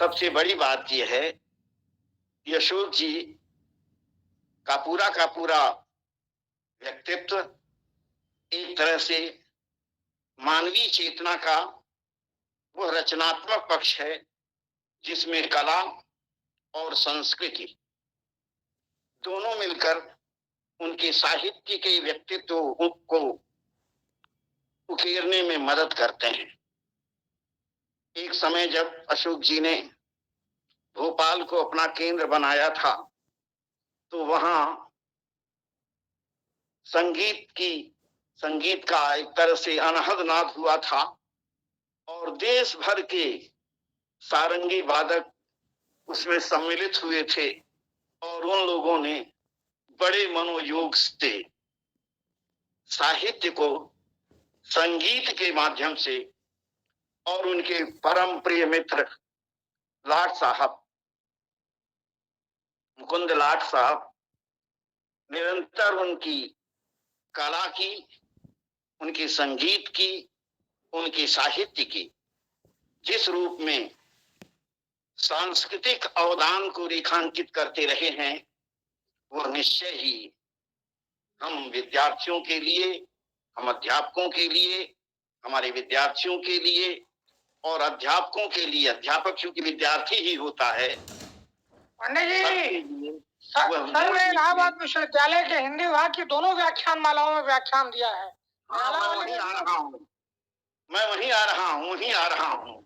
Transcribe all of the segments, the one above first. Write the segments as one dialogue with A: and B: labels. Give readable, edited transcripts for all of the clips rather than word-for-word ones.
A: सबसे बड़ी बात यह है कि अशोक जी का पूरा व्यक्तित्व एक तरह से मानवीय चेतना का वह रचनात्मक पक्ष है जिसमें कला और संस्कृति दोनों मिलकर उनके साहित्य के व्यक्तित्व को उकेरने में मदद करते हैं। एक समय जब अशोक जी ने भोपाल को अपना केंद्र बनाया था तो वहां संगीत का एक तरह से अनहद नाद हुआ था और देश भर के सारंगी वादक उसमें सम्मिलित हुए थे और उन लोगों ने बड़े मनोयोग से साहित्य को संगीत के माध्यम से और उनके परम प्रिय मित्र लाट साहब मुकुंद लाट साहब निरंतर उनकी कला की, उनके संगीत की, उनके साहित्य की जिस रूप में सांस्कृतिक अवदान को रेखांकित करते रहे हैं वह निश्चय ही हम विद्यार्थियों के लिए, हम अध्यापकों के लिए, हमारे विद्यार्थियों के लिए और अध्यापकों के लिए, अध्यापक क्योंकि विद्यार्थी ही होता है।
B: पंडित जी, सर ने इलाहाबाद विश्वविद्यालय के हिंदी विभाग की दोनों व्याख्यान मालाओं में व्याख्यान दिया है।
A: मैं वहीं आ रहा हूँ।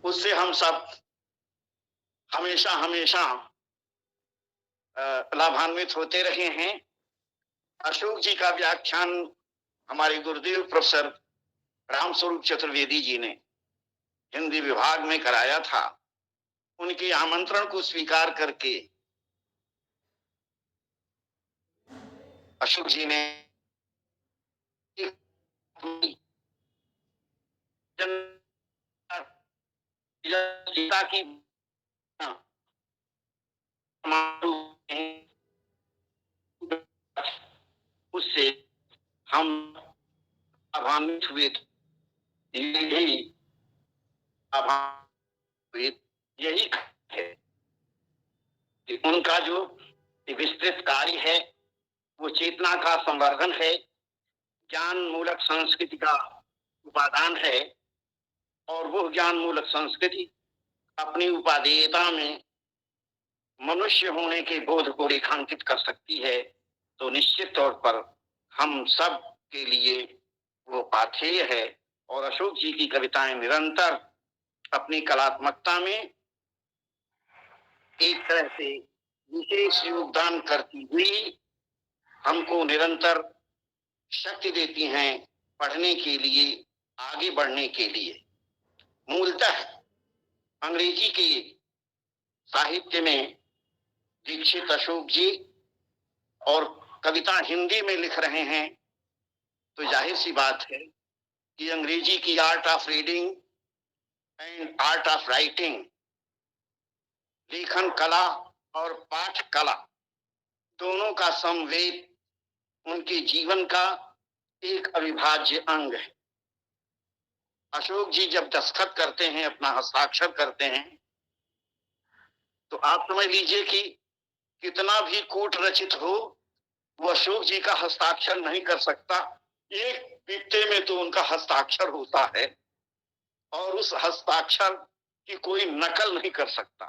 A: उससे हम सब हमेशा लाभान्वित होते रहे हैं। अशोक जी का व्याख्यान हमारे गुरुदेव प्रोफेसर रामस्वरूप चतुर्वेदी जी ने हिंदी विभाग में कराया था। उनके आमंत्रण को स्वीकार करके अशोक जी ने जनता की उससे हम लाभान्वित हुए, यही है कि उनका जो विस्तृत कार्य है वो चेतना का संवर्धन है, ज्ञान मूलक संस्कृति का उपादान है और वो ज्ञान मूलक संस्कृति अपनी उपादेयता में मनुष्य होने के बोध को रेखांकित कर सकती है। तो निश्चित तौर पर हम सब के लिए वो पाथेय है और अशोक जी की कविताएं निरंतर अपनी कलात्मकता में एक तरह से विशेष योगदान करती हुई हमको निरंतर शक्ति देती हैं पढ़ने के लिए, आगे बढ़ने के लिए। मूलतः अंग्रेजी के साहित्य में दीक्षित अशोक जी और कविता हिंदी में लिख रहे हैं तो जाहिर सी बात है कि अंग्रेजी की art of reading and art of writing, लेखन कला और पाठ कला दोनों का समवेत उनके जीवन का एक अविभाज्य अंग है। अशोक जी जब दस्तखत करते हैं, अपना हस्ताक्षर करते हैं, तो आप समझ लीजिए कि कितना भी कूट रचित हो वो अशोक जी का हस्ताक्षर नहीं कर सकता। एक बित्ते में तो उनका हस्ताक्षर होता है और उस हस्ताक्षर की कोई नकल नहीं कर सकता।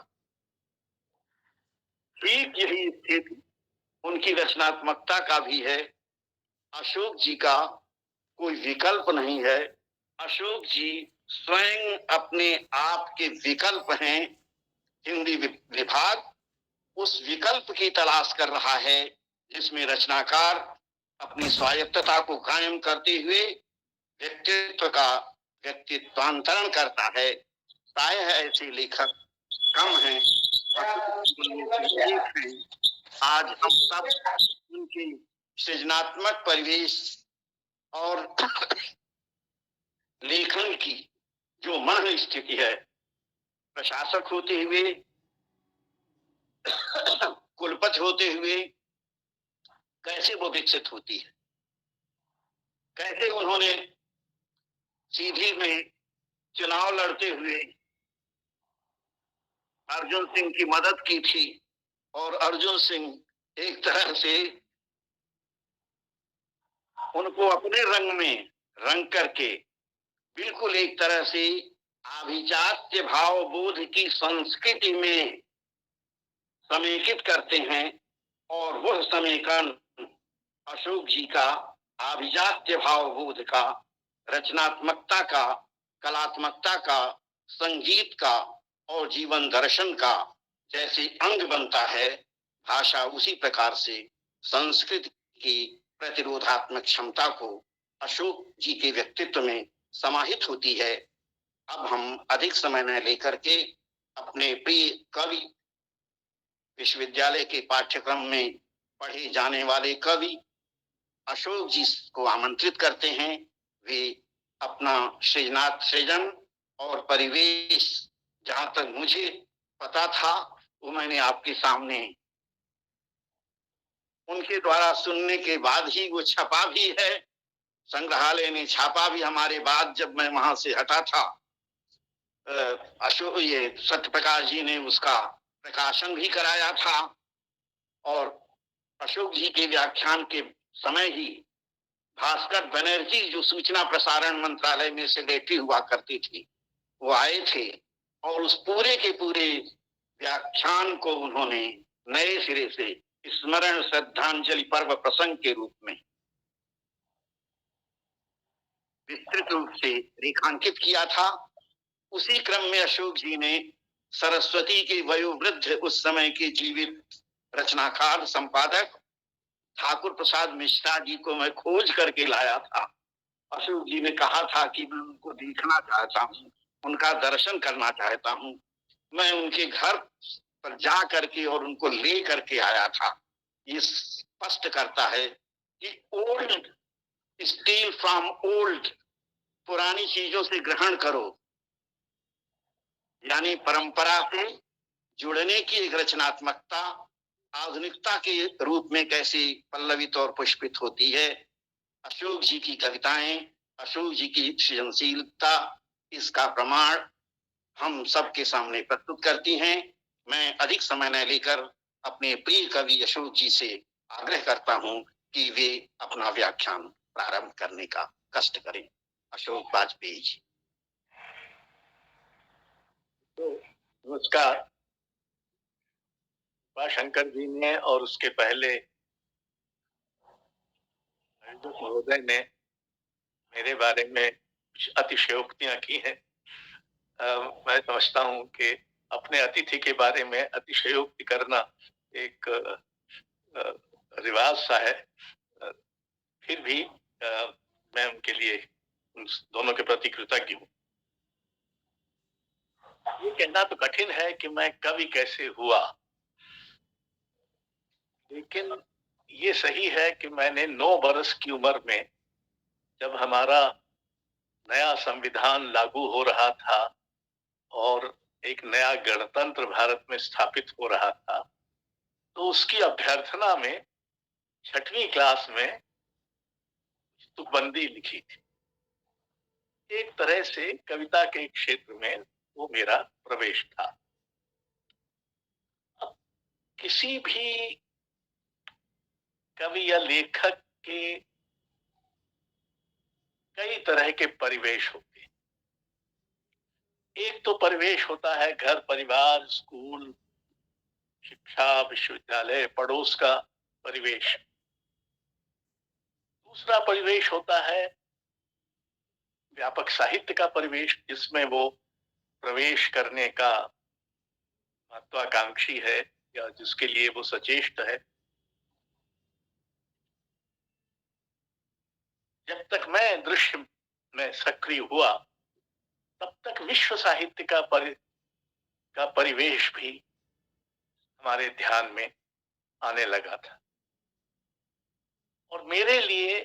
A: ठीक यही स्थिति उनकी रचनात्मकता का भी है। अशोक जी का कोई विकल्प नहीं है। अशोक जी स्वयं अपने आप के विकल्प हैं। हिंदी विभाग उस विकल्प की तलाश कर रहा है जिसमें रचनाकार अपनी स्वायत्तता को कायम करते हुए व्यक्तित्व का व्यक्तित्वांतरण करता है। प्रायः ऐसे लेखक कम हैं। आज हम सब उनके सृजनात्मक परिवेश और लेखन की जो मन स्थिति है, प्रशासक होते हुए, कुलपति होते हुए कैसे वो विकसित होती है, कैसे उन्होंने सीधी में चुनाव लड़ते हुए अर्जुन सिंह की मदद की थी और अर्जुन सिंह एक तरह से उनको अपने रंग में रंग करके बिल्कुल एक तरह से आभिजात्य भाव बोध की संस्कृति में समेकित करते हैं और वह समेकन अशोक जी का आभिजात्य भाव बोध का, रचनात्मकता का, कलात्मकता का, संगीत का और जीवन दर्शन का जैसे अंग बनता है, भाषा उसी प्रकार से संस्कृत की प्रतिरोधात्मक क्षमता को अशोक जी के व्यक्तित्व में समाहित होती है। अब हम अधिक समय न लेकर के अपने प्रिय कवि, विश्वविद्यालय के पाठ्यक्रम में पढ़े जाने वाले कवि अशोक जी को आमंत्रित करते हैं। वे अपना सृजन और परिवेश जहां तक मुझे पता था वो मैंने आपके सामने उनके द्वारा सुनने के बाद ही वो छपा भी है, संग्रहालय ने छापा भी हमारे बाद। जब मैं वहां से हटा था अशोक ये सत्यप्रकाश जी ने उसका प्रकाशन भी कराया था और अशोक जी के व्याख्यान के समय ही भास्कर बनर्जी जो सूचना प्रसारण मंत्रालय में सेक्रेटरी हुआ करती थी वो आए थे और उस पूरे के पूरे व्याख्यान को उन्होंने नए सिरे से स्मरण श्रद्धांजलि पर्व प्रसंग के रूप में विस्तृत रूप से रेखांकित किया था। उसी क्रम में अशोक जी ने सरस्वती के वयोवृद्ध उस समय के जीवित रचनाकार संपादक ठाकुर प्रसाद मिश्रा जी को मैं खोज करके लाया था। अशोक जी ने कहा था कि मैं उनको देखना चाहता हूँ, उनका दर्शन करना चाहता हूँ। मैं उनके घर पर जा करके और उनको ले करके आया था। ये स्पष्ट करता है कि ओल्ड स्टील फ्रॉम ओल्ड, पुरानी चीजों से ग्रहण करो, यानी परंपरा से जुड़ने की एक रचनात्मकता आधुनिकता के रूप में कैसे पल्लवित और पुष्पित होती है। अशोक जी की कविताएं, अशोक जी की सृजनशीलता इसका प्रमाण हम सबके सामने प्रस्तुत करती हैं। मैं अधिक समय न लेकर अपने प्रिय कवि अशोक जी से आग्रह करता हूं कि वे अपना व्याख्यान प्रारंभ करने का कष्ट करें। अशोक वाजपेयी जी।
C: तो नमस्कार। शंकर जी ने और उसके पहले महोदय ने मेरे बारे में कुछ अतिशयोक्तियां की हैं। मैं समझता हूं कि अपने अतिथि के बारे में अतिशयोक्ति करना एक रिवाज सा है। फिर भी मैं उनके लिए उन दोनों के प्रति कृतज्ञ हूँ। ये कहना तो कठिन है कि मैं कवि कैसे हुआ, लेकिन ये सही है कि मैंने 9 बरस की उम्र में, जब हमारा नया संविधान लागू हो रहा था और एक नया गणतंत्र भारत में स्थापित हो रहा था, तो उसकी अभ्यर्थना में 6वीं क्लास में तुकबंदी लिखी थी। एक तरह से कविता के क्षेत्र में वो मेरा प्रवेश था। अब किसी भी कवि या लेखक के कई तरह के परिवेश होते हैं। एक तो परिवेश होता है घर परिवार, स्कूल, शिक्षा, विश्वविद्यालय, पड़ोस का परिवेश। दूसरा परिवेश होता है व्यापक साहित्य का परिवेश, जिसमें वो प्रवेश करने का महत्वाकांक्षी है या जिसके लिए वो सचेष्ट है। जब तक मैं दृश्य में सक्रिय हुआ तब तक विश्व साहित्य का परिवेश भी हमारे ध्यान में आने लगा था और मेरे लिए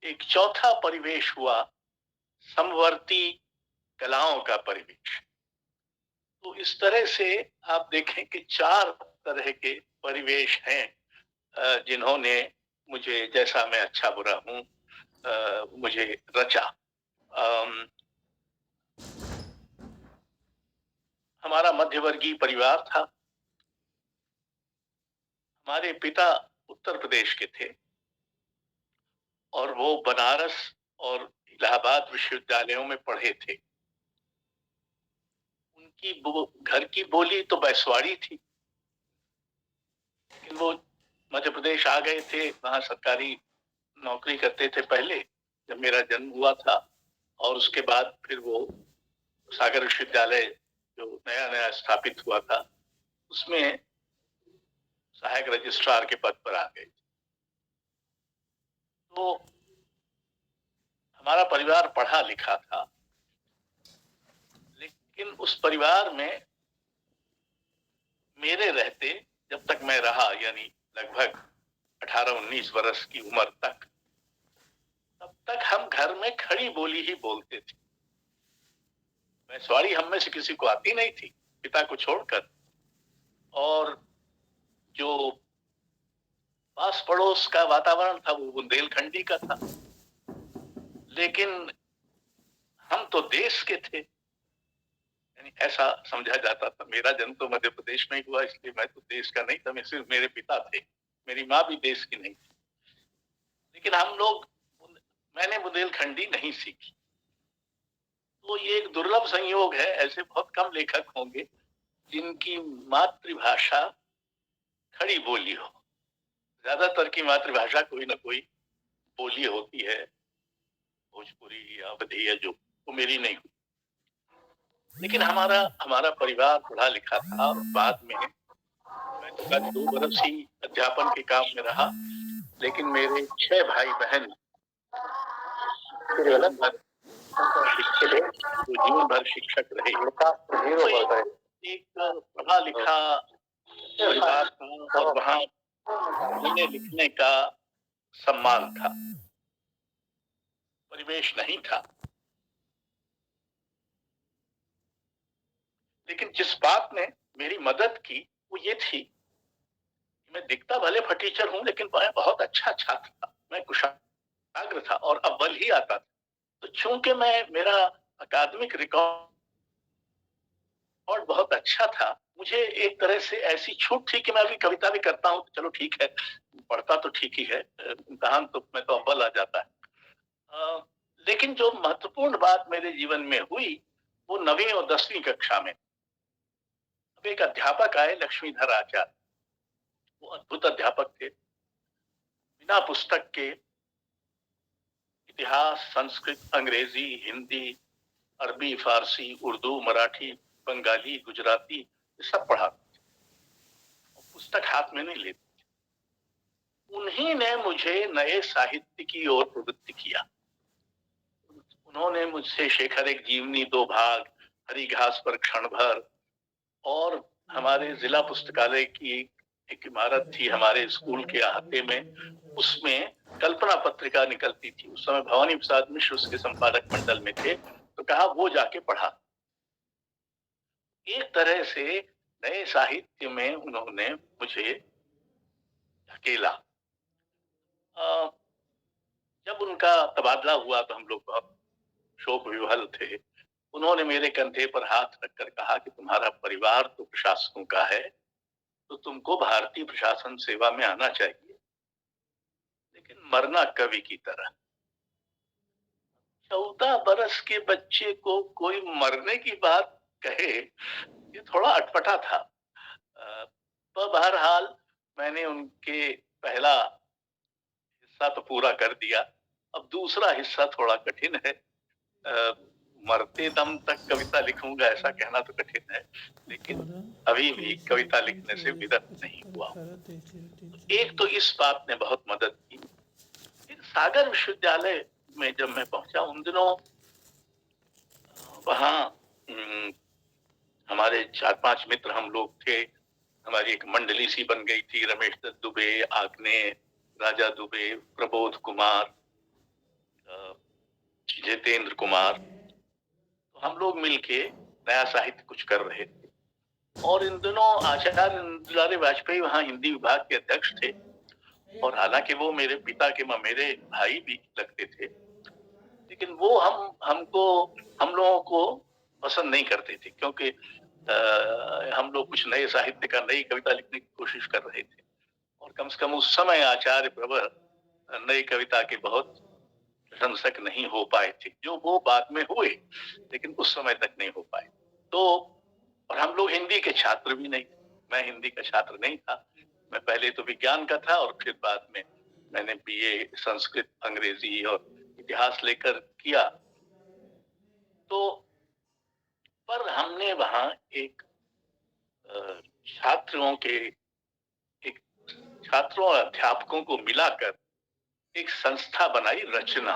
C: एक चौथा परिवेश हुआ समवर्ती कलाओं का परिवेश। तो इस तरह से आप देखें कि 4 तरह के परिवेश हैं जिन्होंने मुझे, जैसा मैं अच्छा बुरा हूं, मुझे रचा। हमारा मध्यवर्गीय परिवार था। हमारे पिता उत्तर प्रदेश के थे और वो बनारस और इलाहाबाद विश्वविद्यालयों में पढ़े थे। उनकी घर की बोली तो बैसवाड़ी थी, लेकिन वो मध्य प्रदेश आ गए थे, वहां सरकारी नौकरी करते थे पहले जब मेरा जन्म हुआ था, और उसके बाद फिर वो सागर विश्वविद्यालय जो नया नया स्थापित हुआ था उसमें सहायक रजिस्ट्रार के पद पर आ गए। तो हमारा परिवार पढ़ा लिखा था, लेकिन उस परिवार में मेरे रहते जब तक मैं रहा, यानी लगभग 18-19 वर्ष की उम्र तक, तब तक हम घर में खड़ी बोली ही बोलते थे। बैसवाड़ी हम में से किसी को आती नहीं थी, पिता को छोड़कर। और जो पास पड़ोस का वातावरण था वो बुंदेलखंडी का था, लेकिन हम तो देश के थे, यानी ऐसा समझा जाता था। मेरा जन्म तो मध्य प्रदेश में ही हुआ, इसलिए मैं तो देश का नहीं था, मैं सिर्फ मेरे पिता थे, मेरी माँ भी देश की नहीं थी। लेकिन मैंने बुंदेलखंडी नहीं सीखी। तो ये एक दुर्लभ संयोग है, ऐसे बहुत कम लेखक होंगे जिनकी मातृभाषा खड़ी बोली हो। ज्यादातर की मातृभाषा कोई ना कोई बोली होती है, भोजपुरी या अवधी है, जो वो मेरी नहीं हुई। लेकिन हमारा परिवार पढ़ा लिखा था, और बाद में मैं तो 2 वर्ष ही अध्यापन के काम में रहा, लेकिन मेरे 6 भाई बहन जीवन भर शिक्षक रहे। तो एक पढ़ा लिखा परिवार था, और वहाँ पढ़ने लिखने का सम्मान था, परिवेश नहीं था। लेकिन जिस बात ने मेरी मदद की वो ये थी कि मैं दिखता भले फटीचर हूं, लेकिन मैं बहुत अच्छा छात्र था, मैं कुशाग्र था और अव्वल ही आता था। तो चूंकि मेरा अकादमिक रिकॉर्ड बहुत अच्छा था, मुझे एक तरह से ऐसी छूट थी कि मैं अभी कविता भी करता हूं तो चलो ठीक है, पढ़ता तो ठीक ही है, इम्तिहान तो मैं तो अव्वल आ जाता है। लेकिन जो महत्वपूर्ण बात मेरे जीवन में हुई वो 9वीं और 10वीं कक्षा में। अब एक अध्यापक आए, लक्ष्मीधर आचार्य। वो अद्भुत अध्यापक थे, बिना पुस्तक के इतिहास, संस्कृत, अंग्रेजी, हिंदी, अरबी, फारसी, उर्दू, मराठी, बंगाली, गुजराती, ये सब पढ़ाते थे, पुस्तक हाथ में नहीं लेते। उन्हीं ने मुझे नए साहित्य की ओर प्रवृत्त किया। उन्होंने मुझसे शेखर एक जीवनी 2 भाग, हरी घास पर क्षण भर, और हमारे जिला पुस्तकालय की एक इमारत थी हमारे स्कूल के अहाते में, उसमें कल्पना पत्रिका निकलती थी। उस समय भवानी प्रसाद मिश्र उसके संपादक मंडल में थे, तो कहा वो जाके पढ़ा। एक तरह से नए साहित्य में उन्होंने मुझे धकेला। जब उनका तबादला हुआ तो हम लोग बहुत शोक विह्वल थे। उन्होंने मेरे कंधे पर हाथ रखकर कहा कि तुम्हारा परिवार तो प्रशासकों का है, तो तुमको भारतीय प्रशासन सेवा में आना चाहिए, लेकिन मरना कवि की तरह। 14 बरस के बच्चे को कोई मरने की बात कहे, ये थोड़ा अटपटा था। तो बहरहाल मैंने उनके पहला हिस्सा तो पूरा कर दिया। अब दूसरा हिस्सा थोड़ा कठिन है। मरते दम तक कविता लिखूंगा ऐसा कहना तो कठिन है, लेकिन अभी भी कविता लिखने से विरत नहीं हुआ। एक तो इस बात ने बहुत मदद की। फिर सागर विश्वविद्यालय में जब मैं पहुंचा, उन दिनों वहाँ हमारे 4-5 मित्र हम लोग थे। हमारी एक मंडली सी बन गई थी, रमेश दत्त दुबे, आग्नेय, राजा दुबे, प्रबोध कुमार, जितेंद्र कुमार। तो हम लोग मिलके नया साहित्य कुछ कर रहे थे। और इन दिनों आचार्य दुलारे वाजपेयी वहाँ हिंदी विभाग के अध्यक्ष थे, और हालांकि वो मेरे पिता के मेरे भाई भी लगते थे, लेकिन वो हम लोगों को पसंद नहीं करते थे, क्योंकि हम लोग कुछ नए साहित्य का, नई कविता लिखने की कोशिश कर रहे थे, और कम से कम उस समय आचार्य प्रवर नई कविता के बहुत प्रशंसक नहीं हो पाए थे, जो वो बाद में हुए, लेकिन उस समय तक नहीं हो पाए। तो और हम लोग हिंदी के छात्र भी नहीं थे, मैं हिंदी का छात्र नहीं था, मैं पहले तो विज्ञान का था और फिर बाद में मैंने बीए संस्कृत, अंग्रेजी और इतिहास लेकर किया। तो पर हमने वहां एक छात्रों के एक छात्रों और अध्यापकों को मिलाकर एक संस्था बनाई, रचना।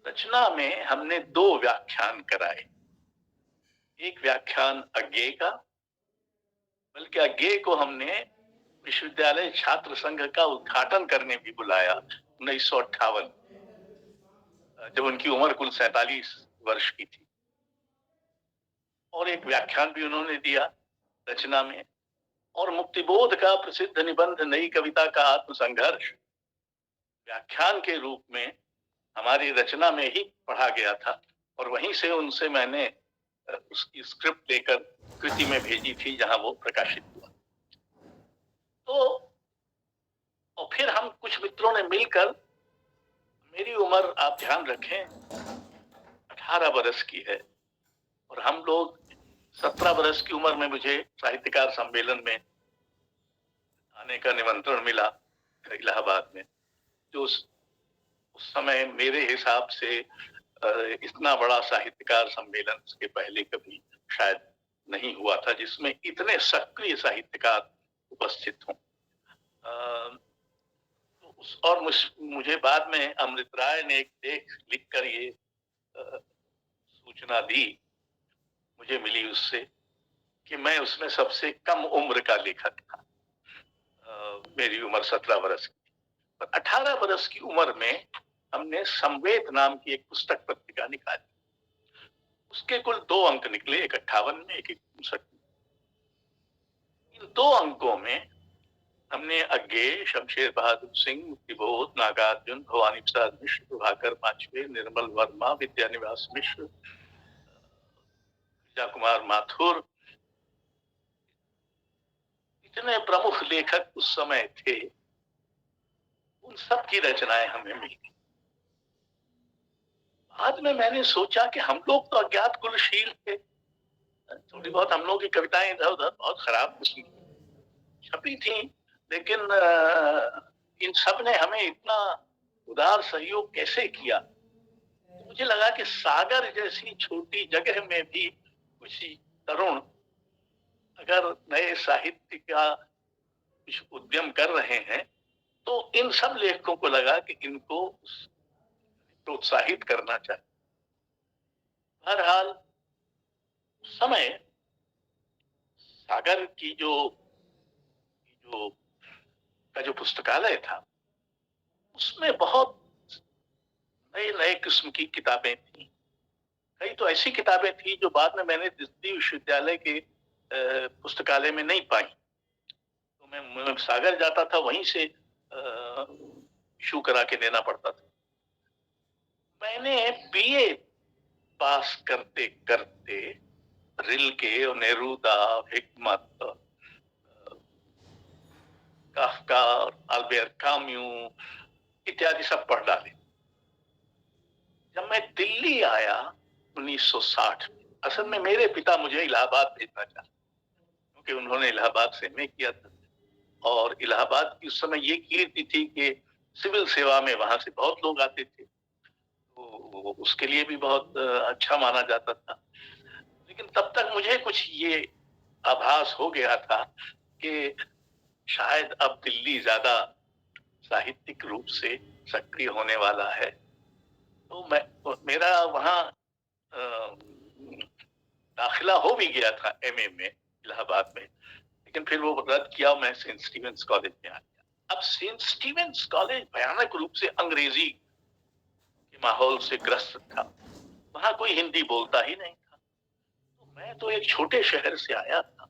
C: रचना में हमने 2 व्याख्यान कराए। एक व्याख्यान अज्ञेय का, बल्कि अज्ञेय को हमने विश्वविद्यालय छात्र संघ का उद्घाटन करने भी बुलाया 1958, जब उनकी उम्र कुल 47 वर्ष की थी। और एक व्याख्यान भी उन्होंने दिया रचना में। और मुक्तिबोध का प्रसिद्ध निबंध नई कविता का आत्मसंघर्ष व्याख्यान के रूप में हमारी रचना में ही पढ़ा गया था, और वहीं से उनसे मैंने उसकी स्क्रिप्ट लेकर कृति में भेजी थी, जहां वो प्रकाशित हुआ। तो और फिर हम कुछ मित्रों ने मिलकर, मेरी उम्र आप ध्यान रखें 18 बरस की है, और हम लोग 17 बरस की उम्र में मुझे साहित्यकार सम्मेलन में आने का निमंत्रण मिला इलाहाबाद में, जो उस समय मेरे हिसाब से इतना बड़ा साहित्यकार सम्मेलन इसके पहले कभी शायद नहीं हुआ था, जिसमें इतने सक्रिय साहित्यकार उपस्थित हों। और मुझे बाद में अमृत राय ने एक लेख लिखकर ये सूचना दी, मुझे मिली उससे, कि मैं उसमें सबसे कम उम्र का लेखक था। मेरी उम्र 17 बरस की, पर 18 बरस की उम्र में हमने संवेद नाम की एक पुस्तक पत्रिका निकाली। उसके कुल 2 अंक निकले, एक 58 में, एक 59 में। इन 2 अंकों में हमने अज्ञेय, शमशेर बहादुर सिंह, मुक्तिबोध, नागार्जुन, भवानी प्रसाद मिश्र, प्रभाकर पांचवे, निर्मल वर्मा, विद्यानिवास मिश्र, विजय कुमार माथुर, इतने प्रमुख लेखक उस समय थे, उन सब की रचनाएं हमें मिली। बाद में मैंने सोचा कि हम लोग तो अज्ञात कुलशील थे, थोड़ी बहुत हम लोग की कविताएं इधर उधर बहुत खराब किस्म की छपी थी, लेकिन इन सब ने हमें इतना उदार सहयोग कैसे किया। तो मुझे लगा कि सागर जैसी छोटी जगह में भी कुछ तरुण अगर नए साहित्य का कुछ उद्यम कर रहे हैं, तो इन सब लेखकों को लगा कि इनको प्रोत्साहित करना चाहिए। बहरहाल समय सागर की जो पुस्तकालय था, उसमें बहुत नए नए किस्म की किताबें थी। कई तो ऐसी किताबें थी जो बाद में मैंने दिल्ली विश्वविद्यालय के पुस्तकालय में नहीं पाई, तो मैं सागर जाता था, वहीं से इशू करा के देना पड़ता था। मैंने बीए पास करते करते रिल्के और नेरूदा, हिकमत, काफ्का, अल्बert काम्यू इत्यादि सब पढ़ डाले। जब मैं दिल्ली आया 1960 में, असल में मेरे पिता मुझे इलाहाबाद भेजना चाहते, क्योंकि उन्होंने इलाहाबाद से एमए किया था, और इलाहाबाद की उस समय ये कीर्ति थी कि सिविल सेवा में वहां से बहुत लोग आते थे, तो उसके लिए भी बहुत अच्छा माना जाता था। लेकिन तब तक मुझे कुछ ये आभास हो गया था कि शायद अब दिल्ली ज्यादा साहित्यिक रूप से सक्रिय होने वाला है। तो मेरा वहां दाखिला हो भी गया था एमए में इलाहाबाद में, लेकिन फिर वो रद्द किया, मैं सेंट स्टीवेंस कॉलेज में आ गया। अब सेंट स्टीवेंस कॉलेज भयानक रूप से अंग्रेजी के माहौल से ग्रस्त था, वहां कोई हिंदी बोलता ही नहीं था। तो मैं तो एक छोटे शहर से आया था,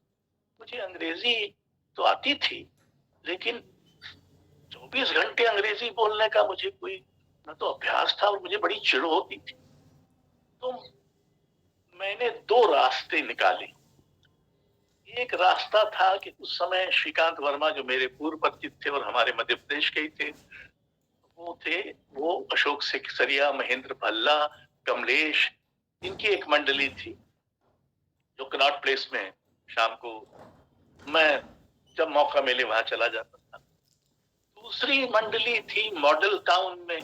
C: मुझे अंग्रेजी तो आती थी, लेकिन 24 घंटे अंग्रेजी बोलने का मुझे कोई न तो अभ्यास था, और मुझे बड़ी चिढ़ होती थी। तो मैंने दो रास्ते निकाले। एक रास्ता था कि उस समय श्रीकांत वर्मा जो मेरे पूर्व परिचित थे और हमारे मध्य प्रदेश के ही थे, वो अशोक सिकसरिया, महेंद्र भल्ला, कमलेश, इनकी एक मंडली थी जो कनॉट प्लेस में शाम को मैं जब मौका मिले वहां चला जाता था। दूसरी मंडली थी मॉडल टाउन में,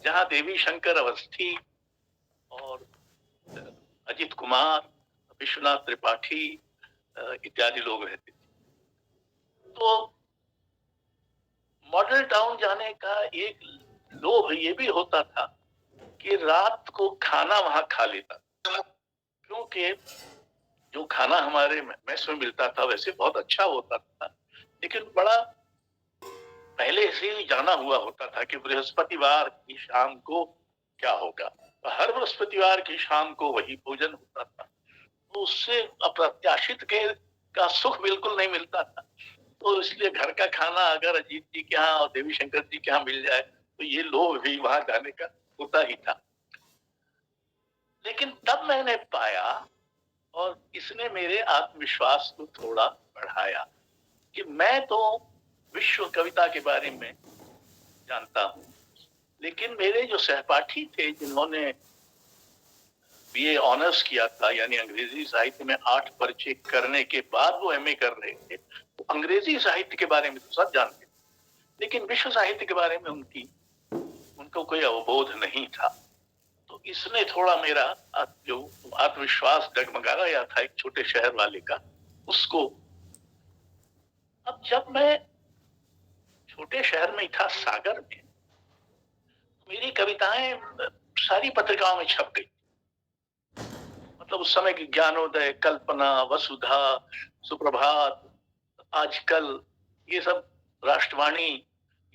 C: जहां देवी शंकर अवस्थी और अजित कुमार, विश्वनाथ त्रिपाठी इत्यादि लोग रहते थे। तो मॉडल टाउन जाने का एक लोभ ये भी होता था कि रात को खाना वहां खा लेता, क्योंकि जो खाना हमारे मेस में मिलता था वैसे बहुत अच्छा होता था, लेकिन बड़ा पहले से ही जाना हुआ होता था कि बृहस्पतिवार की शाम को क्या होगा। तो हर बृहस्पतिवार की शाम को वही भोजन होता था, तो उससे अप्रत्याशित का सुख बिल्कुल नहीं मिलता था। तो इसलिए घर का खाना अगर अजीत जी के यहाँ और देवी शंकर जी के यहाँ मिल जाए तो ये लोभ भी वहां जाने का होता ही था। लेकिन तब मैंने पाया, और इसने मेरे आत्मविश्वास को थोड़ा बढ़ाया, कि मैं तो विश्व कविता के बारे में जानता हूं, लेकिन मेरे जो सहपाठी थे जिन्होंने बीए ऑनर्स किया था, यानी अंग्रेजी साहित्य में 8 परिचय करने के बाद वो एमए कर रहे थे, तो अंग्रेजी साहित्य के बारे में तो सब जानते थे, लेकिन विश्व साहित्य के बारे में उनको कोई अवबोध नहीं था। तो इसने थोड़ा मेरा जो आत्मविश्वास डगमगा गया था एक छोटे शहर वाले का, उसको। अब जब मैं छोटे शहर में था सागर में, मेरी कविताएं सारी पत्रिकाओं में छप गई। मतलब उस समय की ज्ञानोदय, कल्पना, वसुधा, सुप्रभात, आजकल, ये सब, राष्ट्रवाणी,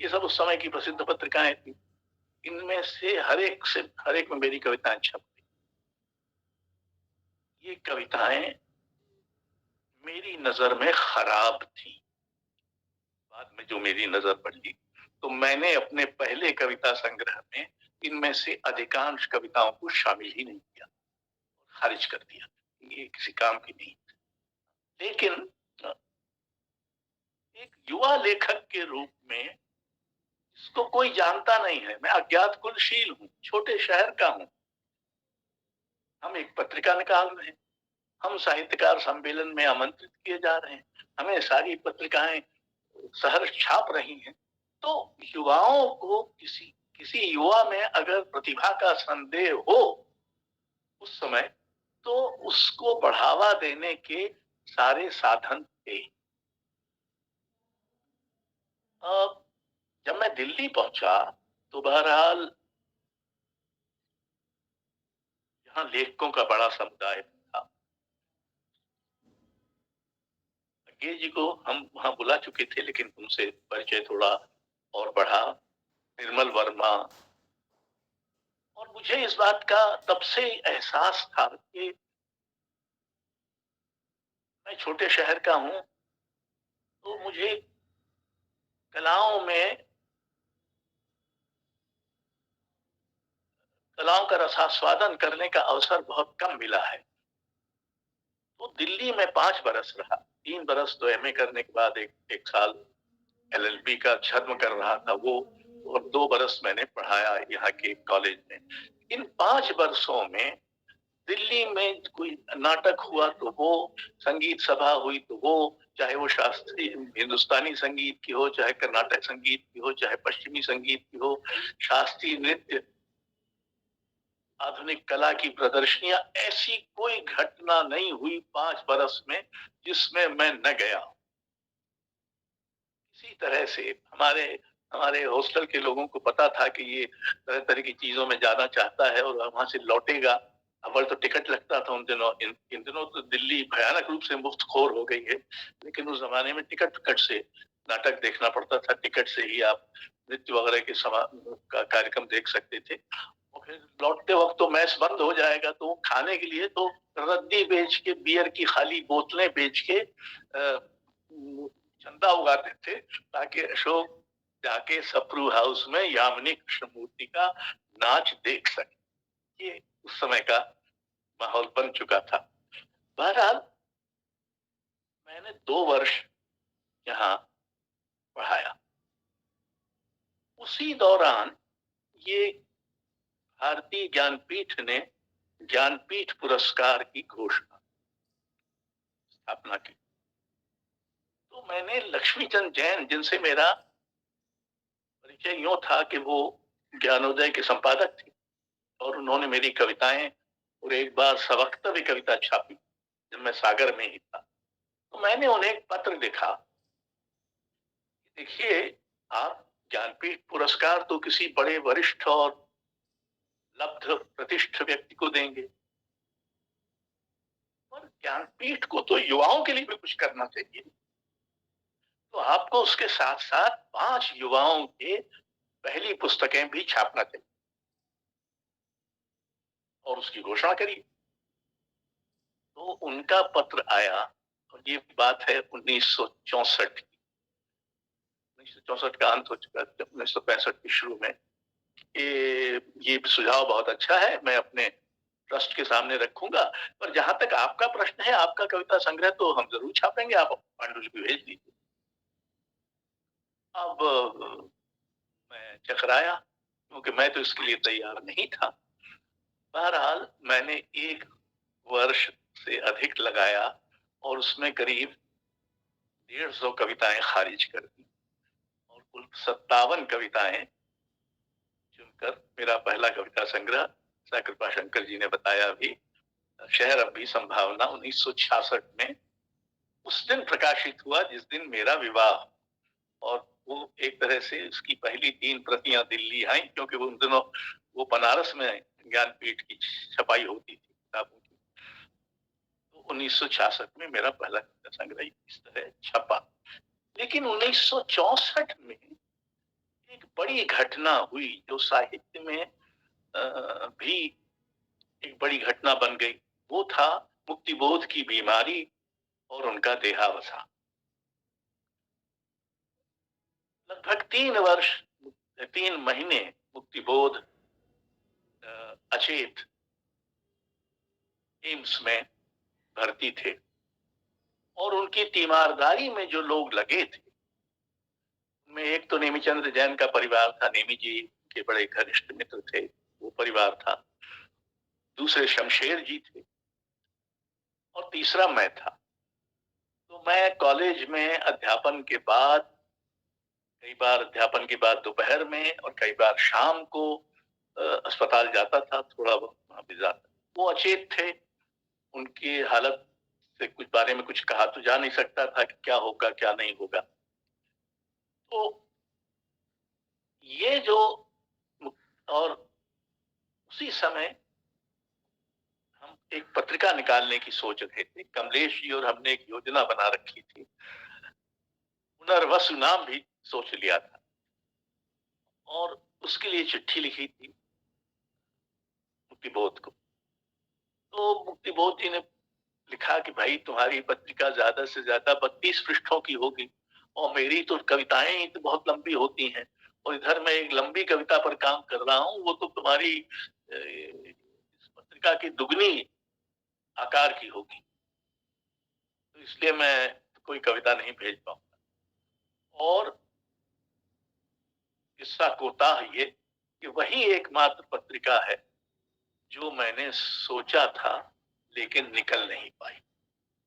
C: ये सब उस समय की प्रसिद्ध पत्रिकाएं थी। इनमें से हर एक में मेरी कविताएं छप गई। ये कविताएं मेरी नजर में खराब थी। बाद में जो मेरी नजर पड़ी तो मैंने अपने पहले कविता संग्रह में इनमें से अधिकांश कविताओं को शामिल ही नहीं किया, खारिज कर दिया, ये किसी काम की नहीं। लेकिन एक युवा लेखक के रूप में इसको कोई जानता नहीं है, मैं अज्ञात कुलशील हूं, छोटे शहर का हूं। हम एक पत्रिका निकाल रहे हैं, हम साहित्यकार सम्मेलन में आमंत्रित किए जा रहे हैं, हमें सारी पत्रिकाएं सहर्ष छाप रही हैं। तो युवाओं को किसी युवा में अगर प्रतिभा का संदेह हो उस समय, तो उसको बढ़ावा देने के सारे साधन थे। जब मैं दिल्ली पहुंचा तो बहरहाल यहाँ लेखकों का बड़ा समुदाय था। अज्ञे जी को हम वहां बुला चुके थे, लेकिन उनसे परिचय थोड़ा और बढ़ा, निर्मल वर्मा। और मुझे इस बात का तब से एहसास था कि मैं छोटे शहर का हूं, तो मुझे कलाओं का रसास्वादन करने का अवसर बहुत कम मिला है। तो दिल्ली में 5 बरस रहा, 3 बरस तो एमए करने के बाद एक साल एलएलबी का छद्म कर रहा था वो, और 2 बरस मैंने पढ़ाया यहाँ के कॉलेज में। इन 5 वर्षों में दिल्ली में कोई नाटक हुआ तो वो, संगीत सभा हुई तो वो, चाहे वो शास्त्रीय हिंदुस्तानी संगीत की हो, चाहे कर्नाटक संगीत की हो, चाहे पश्चिमी संगीत की हो, शास्त्रीय नृत्य, आधुनिक कला की प्रदर्शनियां, ऐसी कोई घटना नहीं हुई 5 बरस में जिसमें मैं न गया। इसी तरह से हमारे हॉस्टल के लोगों को पता था कि ये तरह तरह की चीजों में जाना चाहता है और वहां से लौटेगा। अव्वल तो टिकट लगता था उन दिनों, इन दिनों तो दिल्ली भयानक रूप से मुफ्तखोर हो गई है, लेकिन उस जमाने में टिकट से नाटक देखना पड़ता था, टिकट से ही आप नृत्य वगैरह के कार्यक्रम देख सकते थे। और फिर लौटते वक्त तो मैस बंद हो जाएगा, तो खाने के लिए तो रद्दी बेच के, बियर की खाली बोतलें बेच के चंदा उगाते थे, ताकि अशोक जाके सप्रू हाउस में यामिनी कृष्णमूर्ति का नाच देख सके। ये उस समय का माहौल बन चुका था। बहरहाल मैंने 2 वर्ष यहाँ पढ़ाया। उसी दौरान ये भारतीय ज्ञानपीठ ने ज्ञानपीठ पुरस्कार की घोषणा स्थापना की। तो मैंने लक्ष्मीचंद जैन, जिनसे मेरा परिचय यूं था कि वो ज्ञानोदय के संपादक थे और उन्होंने मेरी कविताएं और एक बार सवक्तव्य कविता छापी जब मैं सागर में ही था, तो मैंने उन्हें एक पत्र लिखा, देखिए आप ज्ञानपीठ पुरस्कार तो किसी बड़े वरिष्ठ और लब्ध प्रतिष्ठ व्यक्ति को देंगे, पर ज्ञानपीठ को तो युवाओं के लिए भी कुछ करना चाहिए। तो आपको उसके साथ साथ 5 युवाओं के पहली पुस्तकें भी छापना चाहिए और उसकी घोषणा करिए। तो उनका पत्र आया और ये बात है 1964 की। 1964 का अंत हो चुका था, 1965 की शुरू में। ये सुझाव बहुत अच्छा है, मैं अपने ट्रस्ट के सामने रखूंगा, पर जहां तक आपका प्रश्न है, आपका कविता संग्रह तो हम जरूर छापेंगे, आप पांडुलिपि भेज दीजिए। अब मैं चकराया क्योंकि मैं तो इसके लिए तैयार नहीं था। बहरहाल मैंने 1 वर्ष से अधिक लगाया और उसमें करीब 150 कविताएं खारिज कर दी और कुल 57 कविताएं चुनकर मेरा पहला कविता संग्रह, कृपा शंकर जी ने बताया भी, शहर अब भी संभावना, 1966 में उस दिन प्रकाशित हुआ जिस दिन मेरा विवाह। और वो एक तरह से उसकी पहली 3 प्रतियां दिल्ली आई, क्योंकि उन दिनों वो बनारस में ज्ञानपीठ की छपाई होती थी किताबों की। तो 1966 में मेरा पहला कविता संग्रह इस तरह छपा। लेकिन 1964 में एक बड़ी घटना हुई जो साहित्य में भी एक बड़ी घटना बन गई। वो था मुक्तिबोध की बीमारी और उनका देहावसान। लगभग 3 महीने मुक्तिबोध अचेत एम्स में भर्ती थे और उनकी तीमारदारी में जो लोग लगे थे, उनमें एक तो नेमीचंद्र जैन का परिवार था, नेमी जी के बड़े घनिष्ठ मित्र थे, वो परिवार था। दूसरे शमशेर जी थे और तीसरा मैं था। तो मैं कॉलेज में अध्यापन के बाद, कई बार अध्यापन के बाद दोपहर में और कई बार शाम को अस्पताल जाता था, थोड़ा वहां भी जाता। वो अचेत थे, उनकी हालत से कुछ बारे में कुछ कहा तो जा नहीं सकता था कि क्या होगा क्या नहीं होगा। तो ये जो, और उसी समय हम एक पत्रिका निकालने की सोच रहे थे, कमलेश जी और हमने एक योजना बना रखी थी, पुनर्वसु नाम भी सोच लिया था और उसके लिए चिट्ठी लिखी थी मुक्तिबोध को। तो मुक्तिबोध जी ने लिखा कि भाई तुम्हारी पत्रिका ज्यादा से ज्यादा 32 पृष्ठों की होगी और मेरी तो कविताएं ही तो बहुत लंबी होती हैं, और इधर मैं एक लंबी कविता पर काम कर रहा हूं, वो तो तुम्हारी इस पत्रिका की दुगनी आकार की होगी, तो इसलिए मैं कोई कविता नहीं भेज पाऊंगा। और किस्सा कोताह ये कि वही एकमात्र पत्रिका है जो मैंने सोचा था लेकिन निकल नहीं पाई।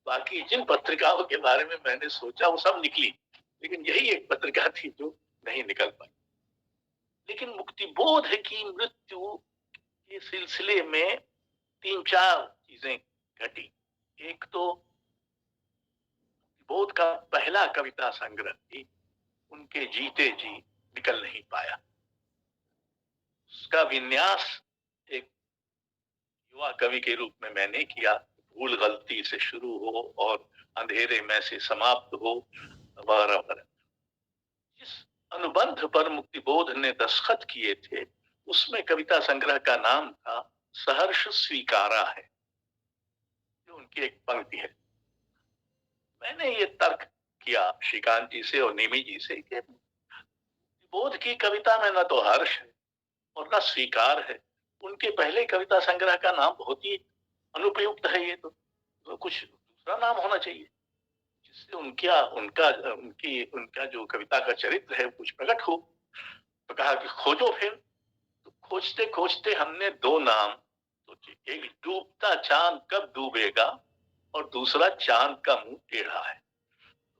C: बाकी जिन पत्रिकाओं के बारे में मैंने सोचा वो सब निकली, लेकिन यही एक पत्रिका थी जो नहीं निकल पाई। लेकिन मुक्तिबोध की मृत्यु के सिलसिले में 3-4 चीजें घटी। एक तो मुक्तिबोध का पहला कविता संग्रह भी उनके जीते जी निकल नहीं पाया। उसका विन्यास एक युवा कवि के रूप में मैंने किया, भूल गलती से शुरू हो और अंधेरे में से समाप्त हो, वगैरह वगैरह। जिस अनुबंध पर मुक्तिबोध ने दस्तखत किए थे उसमें कविता संग्रह का नाम था सहर्ष स्वीकारा है, जो उनकी एक पंक्ति है। मैंने ये तर्क किया श्रीकांत जी से और नेमी जी से कि मुक्तिबोध की कविता में न तो हर्ष है और न स्वीकार है। उनके पहले कविता संग्रह का नाम बहुत ही अनुपयुक्त है ये तो कुछ दूसरा नाम होना चाहिए जिससे उनका उनका उनका जो कविता का चरित्र है कुछ प्रकट हो। तो कहा कि खोजो फिर। तो खोजते खोजते हमने दो नाम सोचे, एक डूबता चांद कब डूबेगा और दूसरा चांद का मुंह टेढ़ा है।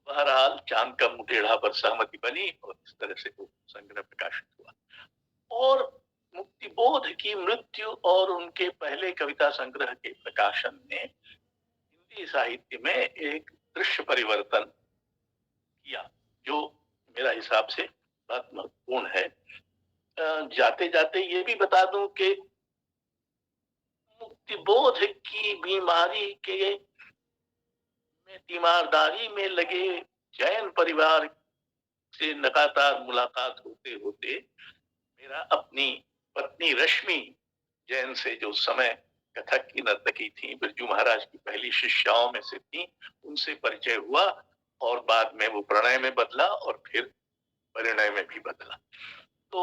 C: बहरहाल चांद का मुंह टेढ़ा पर सहमति बनी और इस तरह से वो संग्रह प्रकाशित हुआ। और मुक्तिबोध की मृत्यु और उनके पहले कविता संग्रह के प्रकाशन ने हिंदी साहित्य में एक दृश्य परिवर्तन किया जो मेरा हिसाब से बहुत महत्वपूर्ण है। जाते जाते ये भी बता दूं कि मुक्तिबोध की बीमारी के में तीमारदारी में लगे जैन परिवार से लगातार मुलाकात होते होते मेरा अपनी पत्नी रश्मि जैन से जो समय कथक की नर्तकी थी, बिरजू महाराज की पहली शिष्याओं में से थी, उनसे परिचय हुआ और बाद में वो प्रणय में बदला और फिर परिणय में भी बदला। तो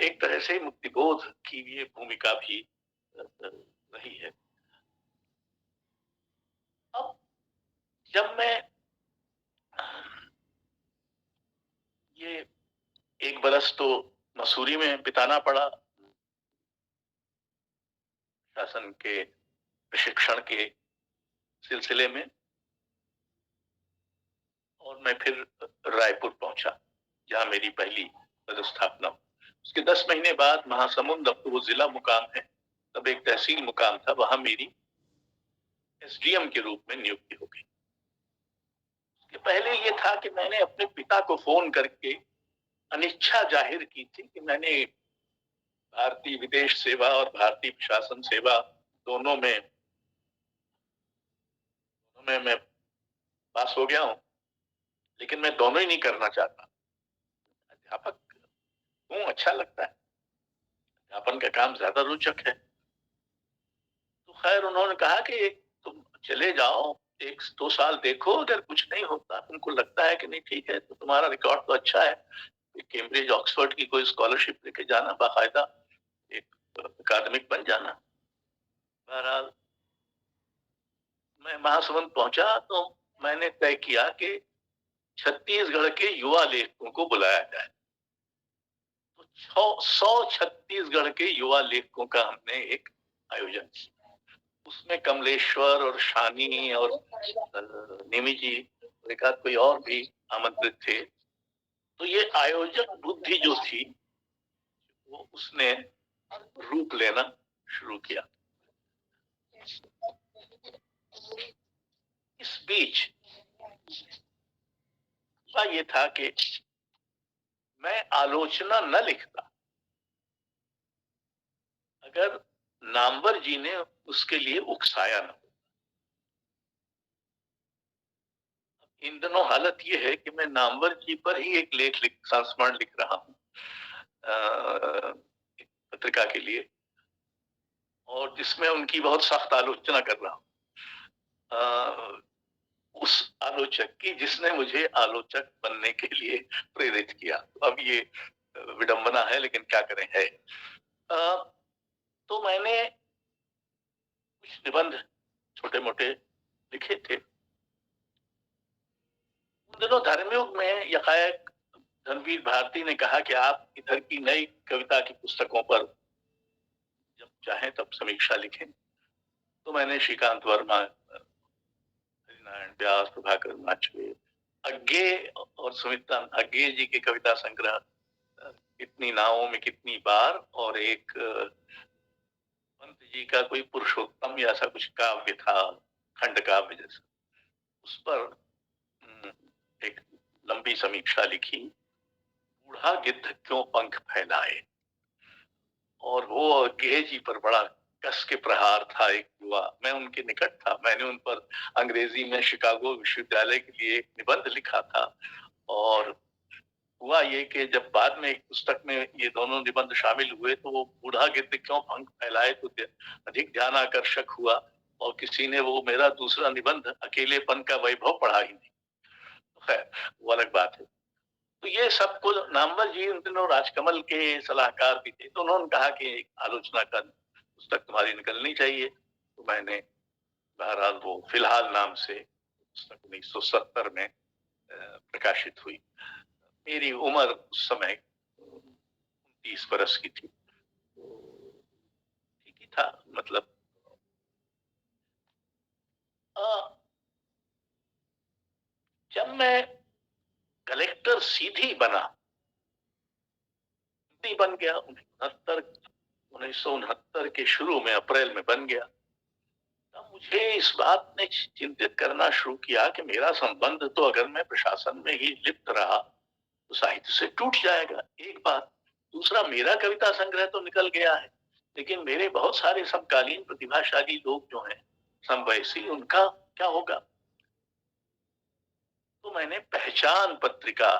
C: एक तरह से मुक्तिबोध की ये भूमिका भी रही है। अब जब मैं ये एक बरस तो मसूरी में बिताना पड़ा शासन के प्रशिक्षण के सिलसिले में, और मैं फिर रायपुर पहुंचा जहां मेरी पहली पदस्थापना। उसके 10 महीने बाद महासमुंद, अब तो वो जिला मुकाम है, तब एक तहसील मुकाम था, वहां मेरी एसडीएम के रूप में नियुक्ति हो गई। उसके पहले ये था कि मैंने अपने पिता को फोन करके अनिच्छा जाहिर की थी कि मैंने भारतीय विदेश सेवा और भारतीय प्रशासन सेवा दोनों में मैं पास हो गया हूं, लेकिन मैं दोनों ही नहीं करना चाहता। अध्यापक हूं, अच्छा लगता है, अध्यापन का काम ज्यादा रोचक है। तो खैर उन्होंने कहा कि तुम चले जाओ, 1-2 साल देखो, अगर कुछ नहीं होता, तुमको लगता है कि नहीं ठीक है, तो तुम्हारा रिकॉर्ड तो अच्छा है, कैम्ब्रिज ऑक्सफोर्ड की कोई स्कॉलरशिप लेके जाना, बाकायदा एक अकादमिक बन जाना। बहरहाल मैं महासमुंद पहुंचा तो मैंने तय किया कि छत्तीसगढ़ के युवा लेखकों को बुलाया जाए। तो 100 छत्तीसगढ़ के युवा लेखकों का हमने एक आयोजन किया। उसमें कमलेश्वर और शानी और निमी जी, एक आध कोई और भी आमंत्रित थे। तो ये आयोजक बुद्धि जो थी वो उसने रूप लेना शुरू किया। इस बीच ये था कि मैं आलोचना न लिखता अगर नामवर जी ने उसके लिए उकसाया न। इन दिनों हालत ये है कि मैं नामवर जी पर ही एक संस्मरण लिख रहा हूँ पत्रिका के लिए, और जिसमें उनकी बहुत सख्त आलोचना कर रहा हूँ, उस आलोचक की जिसने मुझे आलोचक बनने के लिए प्रेरित किया। अब ये विडंबना है, लेकिन क्या करें, है। तो मैंने कुछ निबंध छोटे मोटे लिखे थे। उन दिनों धर्मयुग में यकायक धनवीर भारती ने कहा कि आप इधर की नई कविता की पुस्तकों पर जब चाहें तब समीक्षा लिखें। तो मैंने श्रीकांत वर्मा, हरिनारायण व्यास, प्रभाकर माचवे, अज्ञे और सुमित्रा अज्ञे जी के कविता संग्रह कितनी नावों में कितनी बार, और एक पंत जी का कोई पुरुषोत्तम या ऐसा कुछ काव्य था, खंड काव्य जैसा, उस पर एक लंबी समीक्षा लिखी। बूढ़ा गिद्ध क्यों पंख फैलाए, और वो अज्ञे जी पर बड़ा कस के प्रहार था। एक युवा, मैं उनके निकट था, मैंने उन पर अंग्रेजी में शिकागो विश्वविद्यालय के लिए एक निबंध लिखा था। और हुआ ये कि जब बाद में एक पुस्तक में ये दोनों निबंध शामिल हुए तो वो बूढ़ा गिद्ध क्यों पंख फैलाए तो अधिक ध्यान आकर्षक हुआ, और किसी ने वो मेरा दूसरा निबंध अकेलेपन का वैभव पढ़ा ही नहीं। तो खैर वो अलग बात है। तो ये सब कुछ, नामवर जी उन दिनों राजकमल के सलाहकार भी थे, तो उन्होंने कहा कि आलोचना का पुस्तक तुम्हारी निकलनी चाहिए। तो मैंने बहरहाल वो फिलहाल नाम से पुस्तक 1970 में प्रकाशित हुई। मेरी उम्र उस समय 29 बरस की थी, ठीक ही था। मतलब जब मैं कलेक्टर सीधी बना, बन गया 1969 के शुरू में, अप्रैल में बन गया, तब मुझे इस बात ने चिंतित करना शुरू किया कि मेरा संबंध तो अगर मैं प्रशासन में ही लिप्त रहा तो साहित्य से टूट जाएगा, एक बात। दूसरा, मेरा कविता संग्रह तो निकल गया है, लेकिन मेरे बहुत सारे समकालीन प्रतिभाशाली लोग जो हैं, समवयसी, उनका क्या होगा? तो मैंने पहचान पत्रिका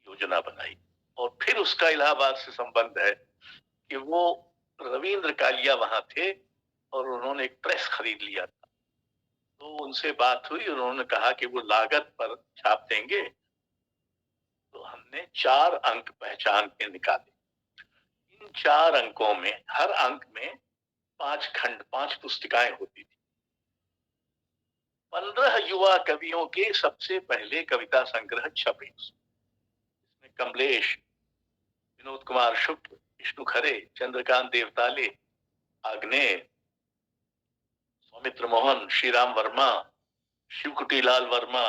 C: योजना बनाई, और फिर उसका इलाहाबाद से संबंध है कि वो रविंद्र कालिया वहां थे और उन्होंने एक प्रेस खरीद लिया था। तो उनसे बात हुई, उन्होंने कहा कि वो लागत पर छाप देंगे। तो हमने 4 अंक पहचान के निकाले। इन 4 अंकों में, हर अंक में 5 खंड, 5 पुस्तिकाएं होती थी। 15 युवा कवियों के सबसे पहले कविता संग्रह छपे। इसमें कमलेश, विनोद कुमार शुक्ल, विष्णु खरे, चंद्रकांत देवताले, आग्नेय, सौमित्र मोहन, श्रीराम वर्मा, शिवकुटीलाल वर्मा,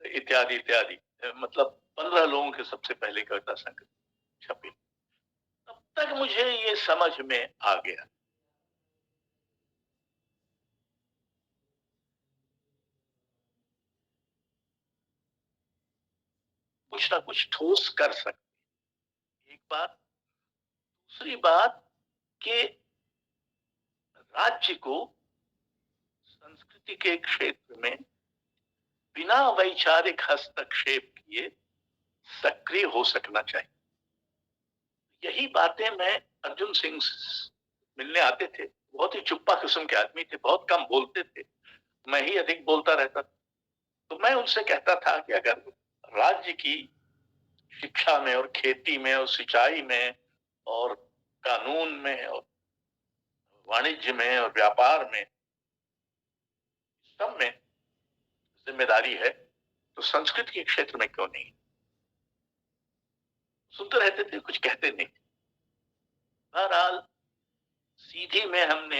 C: इत्यादि इत्यादि। मतलब 15 लोगों के सबसे पहले कविता संग्रह छपे। तब तक मुझे ये समझ में आ गया, कुछ ना कुछ ठोस कर सकते, एक बात। दूसरी बात कि राज्य को संस्कृति के क्षेत्र में बिना वैचारिक हस्तक्षेप किए सक्रिय हो सकना चाहिए। यही बातें मैं अर्जुन सिंह मिलने आते थे, बहुत ही चुप्पा किस्म के आदमी थे, बहुत कम बोलते थे, मैं ही अधिक बोलता रहता था। तो मैं उनसे कहता था कि अगर राज्य की शिक्षा में और खेती में और सिंचाई में और कानून में और वाणिज्य में और व्यापार में, सब में जिम्मेदारी है, तो संस्कृत के क्षेत्र में क्यों नहीं? सुनते रहते थे, कुछ कहते नहीं। बहरहाल सीधी में हमने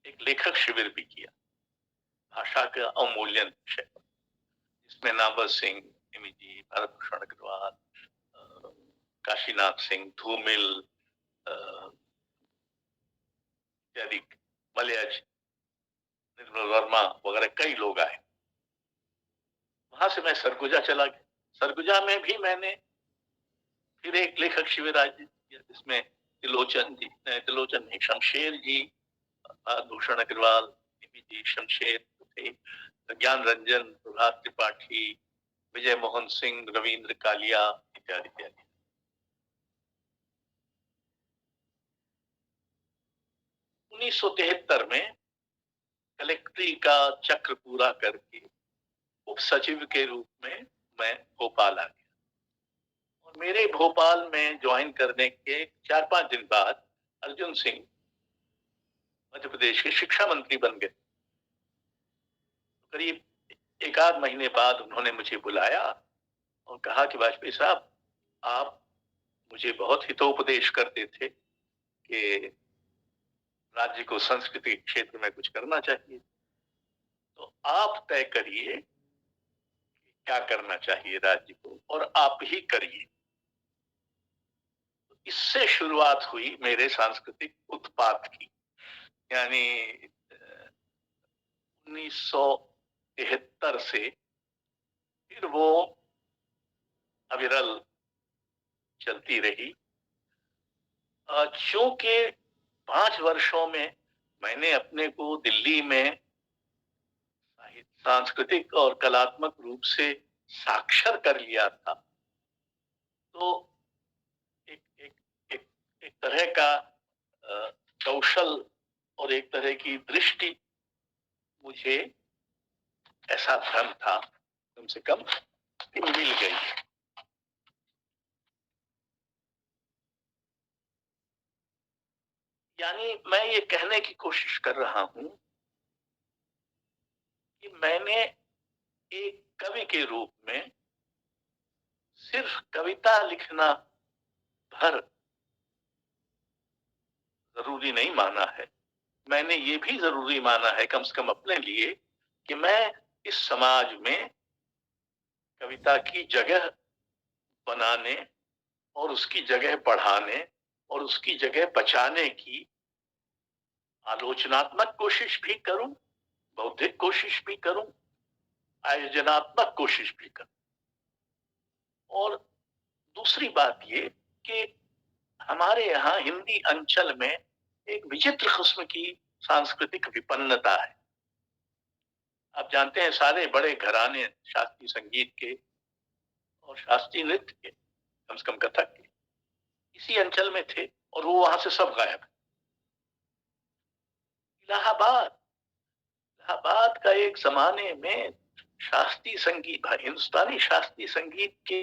C: एक लेखक शिविर भी किया, भाषा का अवमूल्यन विषय, जिसमें नाबर सिंह, जी, भरत भूषण अग्रवाल, काशीनाथ सिंह, धूमिल, इत्यादि, मलयज, निर्मल वर्मा वगैरह कई लोग आए। वहां से मैं सरगुजा चला गया। सरगुजा में भी मैंने फिर एक लेखक शिविर आयोजित किया, जिसमें त्रिलोचन नहीं, शमशेर जी, भूषण अग्रवाल जी, शमशेर थे, ज्ञान रंजन, प्रभात त्रिपाठी, विजय मोहन सिंह, रविंद्र कालिया, इत्यादि इत्यादि। 1973 में कलेक्ट्री का चक्र पूरा करके उप सचिव के रूप में मैं भोपाल आ गया, और मेरे भोपाल में ज्वाइन करने के 4-5 दिन बाद अर्जुन सिंह मध्य प्रदेश के शिक्षा मंत्री बन गए। करीब 1 आध महीने बाद उन्होंने मुझे बुलाया और कहा कि वाजपेयी साहब, आप मुझे बहुत हितोपदेश करते थे कि राज्य को संस्कृति क्षेत्र में कुछ करना चाहिए, तो आप तय करिए क्या करना चाहिए राज्य को, और आप ही करिए। तो इससे शुरुआत हुई मेरे सांस्कृतिक उत्पाद की। यानी 1973 से फिर वो अविरल चलती रही। चूंकि 5 वर्षों में मैंने अपने को दिल्ली में सांस्कृतिक और कलात्मक रूप से साक्षर कर लिया था, तो एक एक एक एक तरह का कौशल और एक तरह की दृष्टि मुझे, ऐसा भ्रम था, कम से कम मिल गई। यानी मैं ये कहने की कोशिश कर रहा हूं कि मैंने एक कवि के रूप में सिर्फ कविता लिखना भर जरूरी नहीं माना है। मैंने ये भी जरूरी माना है कम से कम अपने लिए कि मैं इस समाज में कविता की जगह बनाने और उसकी जगह बढ़ाने और उसकी जगह बचाने की आलोचनात्मक कोशिश भी करूं, बौद्धिक कोशिश भी करूं, आयोजनात्मक कोशिश भी करूं। और दूसरी बात ये कि हमारे यहाँ हिंदी अंचल में एक विचित्र किस्म की सांस्कृतिक विपन्नता है। आप जानते हैं सारे बड़े घराने शास्त्रीय संगीत के और शास्त्रीय नृत्य के, कम से कम कथक के, इसी अंचल में थे और वो वहां से सब गायब है। इलाहाबाद इलाहाबाद का एक जमाने में शास्त्रीय संगीत, हिंदुस्तानी शास्त्रीय संगीत के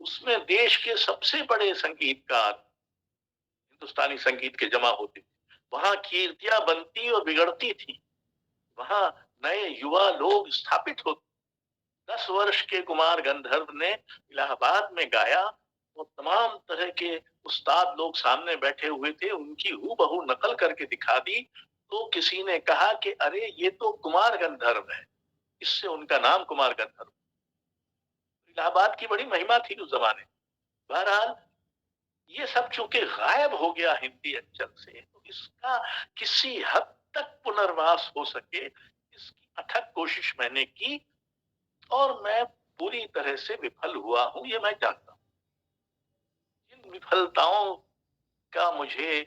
C: उसमें देश के सबसे बड़े संगीतकार हिंदुस्तानी संगीत के जमा होते थे। वहां कीर्तियां बनती और बिगड़ती थी। वहां नए युवा लोग स्थापित होते। 10 वर्ष के कुमार गंधर्व ने इलाहाबाद में गाया और तमाम तरह के उस्ताद लोग सामने बैठे हुए थे, उनकी हूबहू नकल करके दिखा दी। तो किसी ने कहा कि अरे ये तो कुमार गंधर्व है, इससे उनका नाम कुमार गंधर्व। इलाहाबाद की बड़ी महिमा थी उस जमाने। बहरहाल ये सब चूंकि गायब हो गया हिंदी अंचल से, तो इसका किसी हद तक पुनर्वास हो सके इसकी अथक कोशिश मैंने की और मैं पूरी तरह से विफल हुआ हूं, ये मैं जानता हूं। जिन विफलताओं का मुझे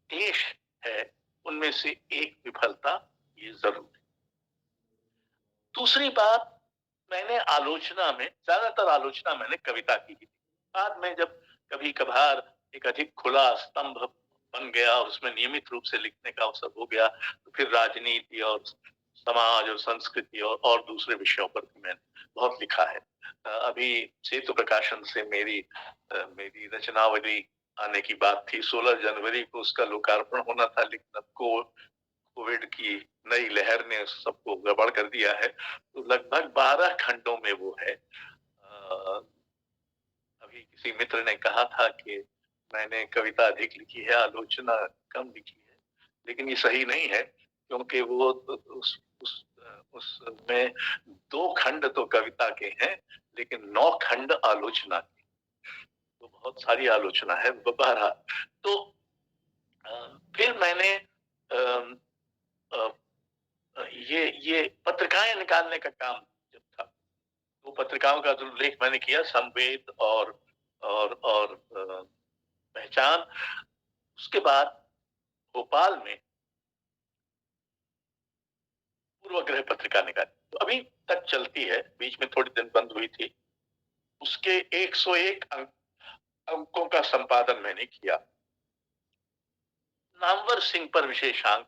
C: देश है उनमें से एक विफलता ये जरूर है। दूसरी बात, मैंने आलोचना में, ज्यादातर आलोचना मैंने कविता की थी। बाद में जब कभी कभार एक अधिक खुला स्तंभ बन गया और उसमें नियमित रूप से लिखने का अवसर हो गया, तो फिर राजनीति और समाज और संस्कृति और दूसरे विषयों पर भी मैंने बहुत लिखा है। अभी सेतु प्रकाशन से मेरी रचनावली आने की बात थी। 16 जनवरी को उसका लोकार्पण होना था, लेकिन कोविड की नई लहर ने सबको गड़बड़ कर दिया है। तो लगभग 12 खंडों में वो है। अभी किसी मित्र ने कहा था कि मैंने कविता अधिक लिखी है, आलोचना कम लिखी है, लेकिन ये सही नहीं है, क्योंकि वो उसमें 2 खंड तो कविता के हैं, लेकिन 9 खंड आलोचना के। तो बहुत सारी आलोचना है। बहरहाल तो फिर मैंने ये पत्रिकाएं निकालने का काम जब था, तो पत्रिकाओं का जो लेख मैंने किया, संवेद और पहचान। उसके बाद भोपाल में पूर्वग्रह पत्रिका निकाली, तो अभी तक चलती है, बीच में थोड़ी दिन बंद हुई थी। उसके 101 अंकों का संपादन मैंने किया। नामवर सिंह पर विशेषांक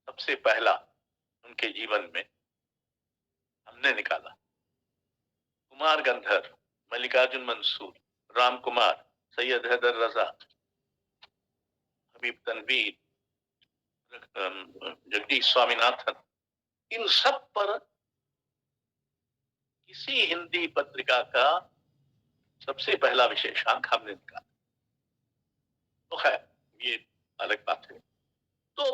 C: सबसे पहला उनके जीवन में हमने निकाला। कुमार गंधर्व, मल्लिकार्जुन मंसूर, राम कुमार, सैयद हैदर रजा, हबीब तनवीर, जगदीश स्वामीनाथन, इन सब पर किसी हिंदी पत्रिका का सबसे पहला विशेषांक हमने निकाला। तो खैर ये अलग बात है। तो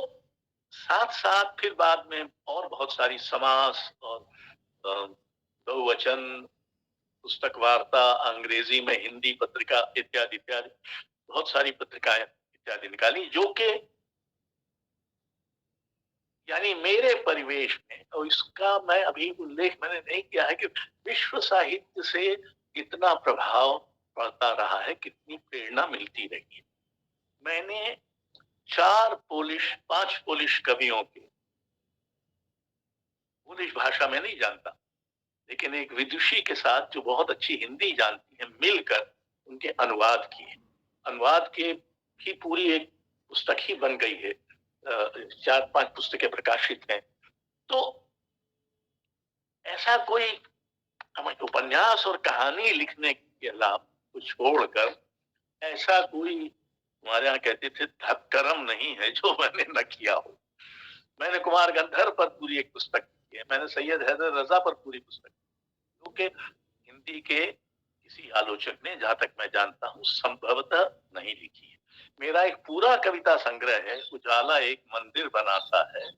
C: साथ साथ फिर बाद में और बहुत सारी समास और बहुवचन, पुस्तक वार्ता, अंग्रेजी में हिंदी पत्रिका इत्यादि इत्यादि बहुत सारी पत्रिकाएं इत्यादि निकाली, जो कि यानी मेरे परिवेश में, और इसका मैं अभी उल्लेख मैंने नहीं किया है कि विश्व साहित्य से कितना प्रभाव पड़ता रहा है, कितनी प्रेरणा मिलती रही है। मैंने 5 पोलिश कवियों के, पोलिश भाषा में नहीं जानता, लेकिन एक विदुषी के साथ जो बहुत अच्छी हिंदी जानती है, मिलकर उनके अनुवाद किए। अनुवाद के की पूरी एक पुस्तक ही बन गई है। 4-5 पुस्तकें प्रकाशित हैं। तो ऐसा कोई हमें उपन्यास और कहानी लिखने के अलावा को छोड़कर ऐसा कोई हमारे यहाँ कहते थे धक्करम नहीं है जो मैंने न किया हो। मैंने कुमार गंधर्व पर पूरी एक पुस्तक लिखी है, मैंने सैयद हैदर रजा पर पूरी पुस्तक, क्योंकि हिंदी के किसी आलोचक ने, जहां तक मैं जानता हूं, संभवतः नहीं लिखी है। मेरा एक पूरा कविता संग्रह है, उजाला एक मंदिर बनाता है,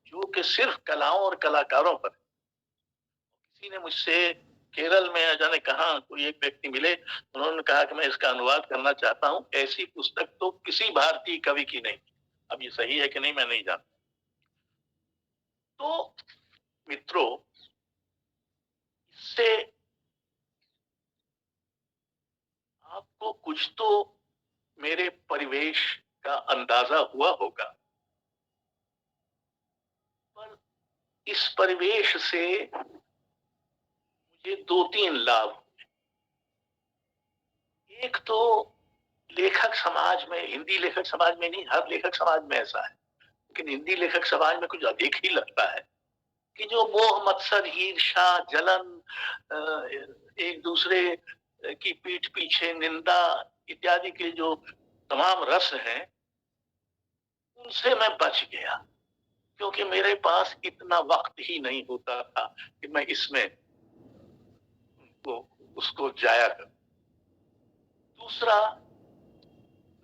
C: जो कि सिर्फ कलाओं और कलाकारों पर। किसी ने मुझसे केरल में जाने कहा कोई एक व्यक्ति मिले, उन्होंने कहा कि मैं इसका अनुवाद करना चाहता हूं, ऐसी पुस्तक तो किसी भारतीय कवि की नहीं। अब ये सही है कि नहीं मैं नहीं जानता। तो मित्रों, इससे आपको कुछ तो मेरे परिवेश का अंदाजा हुआ होगा, पर इस परिवेश से मुझे 2-3 लाभ हुए। एक तो लेखक समाज में, हिंदी लेखक समाज में नहीं, हर लेखक समाज में ऐसा है, लेकिन हिंदी लेखक समाज में कुछ अधिक ही लगता है कि जो मोह मत्सर ईर्ष्या जलन, एक दूसरे की पीठ पीछे निंदा इत्यादि के जो तमाम रस हैं, उनसे मैं बच गया, क्योंकि मेरे पास इतना वक्त ही नहीं होता था कि मैं इसमें उसको जाया करूं। दूसरा,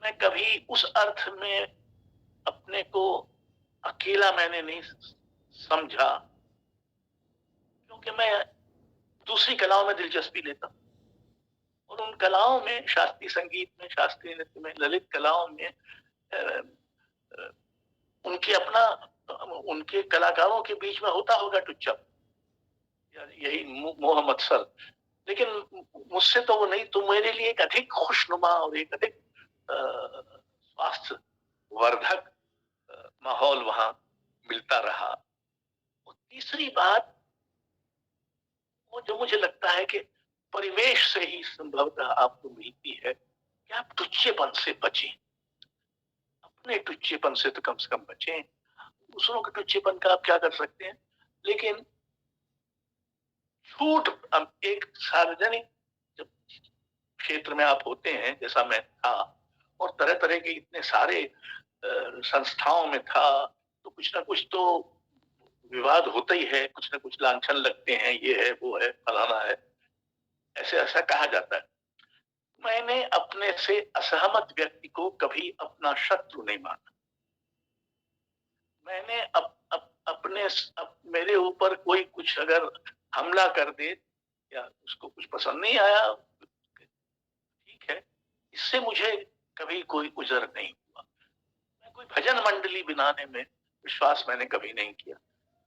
C: मैं कभी उस अर्थ में अपने को अकेला मैंने नहीं समझा, क्योंकि मैं दूसरी कलाओं में दिलचस्पी लेता हूं, और उन कलाओं में, शास्त्रीय संगीत में, शास्त्रीय नृत्य में, ललित कलाओं में उनके अपना, उनके कलाकारों के बीच में होता होगा टुच्चा, यही मोह मत्सर, लेकिन मुझसे तो वो नहीं। तो मेरे लिए एक अधिक खुशनुमा और एक अधिक स्वास्थ्य वर्धक माहौल वहां मिलता रहा। और तीसरी बात, वो जो मुझे लगता है कि परिवेश से ही संभवतः आपको मिलती है, कि आप टुच्चेपन से बचें। अपने टुच्चेपन से तो कम से कम बचें, दूसरों के टुच्चेपन का आप क्या कर सकते हैं, लेकिन झूठ, एक सार्वजनिक जब क्षेत्र में आप होते हैं, जैसा मैं था, और तरह तरह के इतने सारे संस्थाओं में था, तो कुछ ना कुछ तो विवाद होता ही है, कुछ ना कुछ लांछन लगते हैं, ये है वो है फलाना है, ऐसे ऐसा कहा जाता है। मैंने अपने से असहमत व्यक्ति को कभी अपना शत्रु नहीं माना। मैंने मेरे ऊपर कोई कुछ अगर हमला कर दे या उसको कुछ पसंद नहीं आया, ठीक है, इससे मुझे कभी कोई उजर नहीं हुआ। मैं कोई भजन मंडली बनाने में विश्वास मैंने कभी नहीं किया।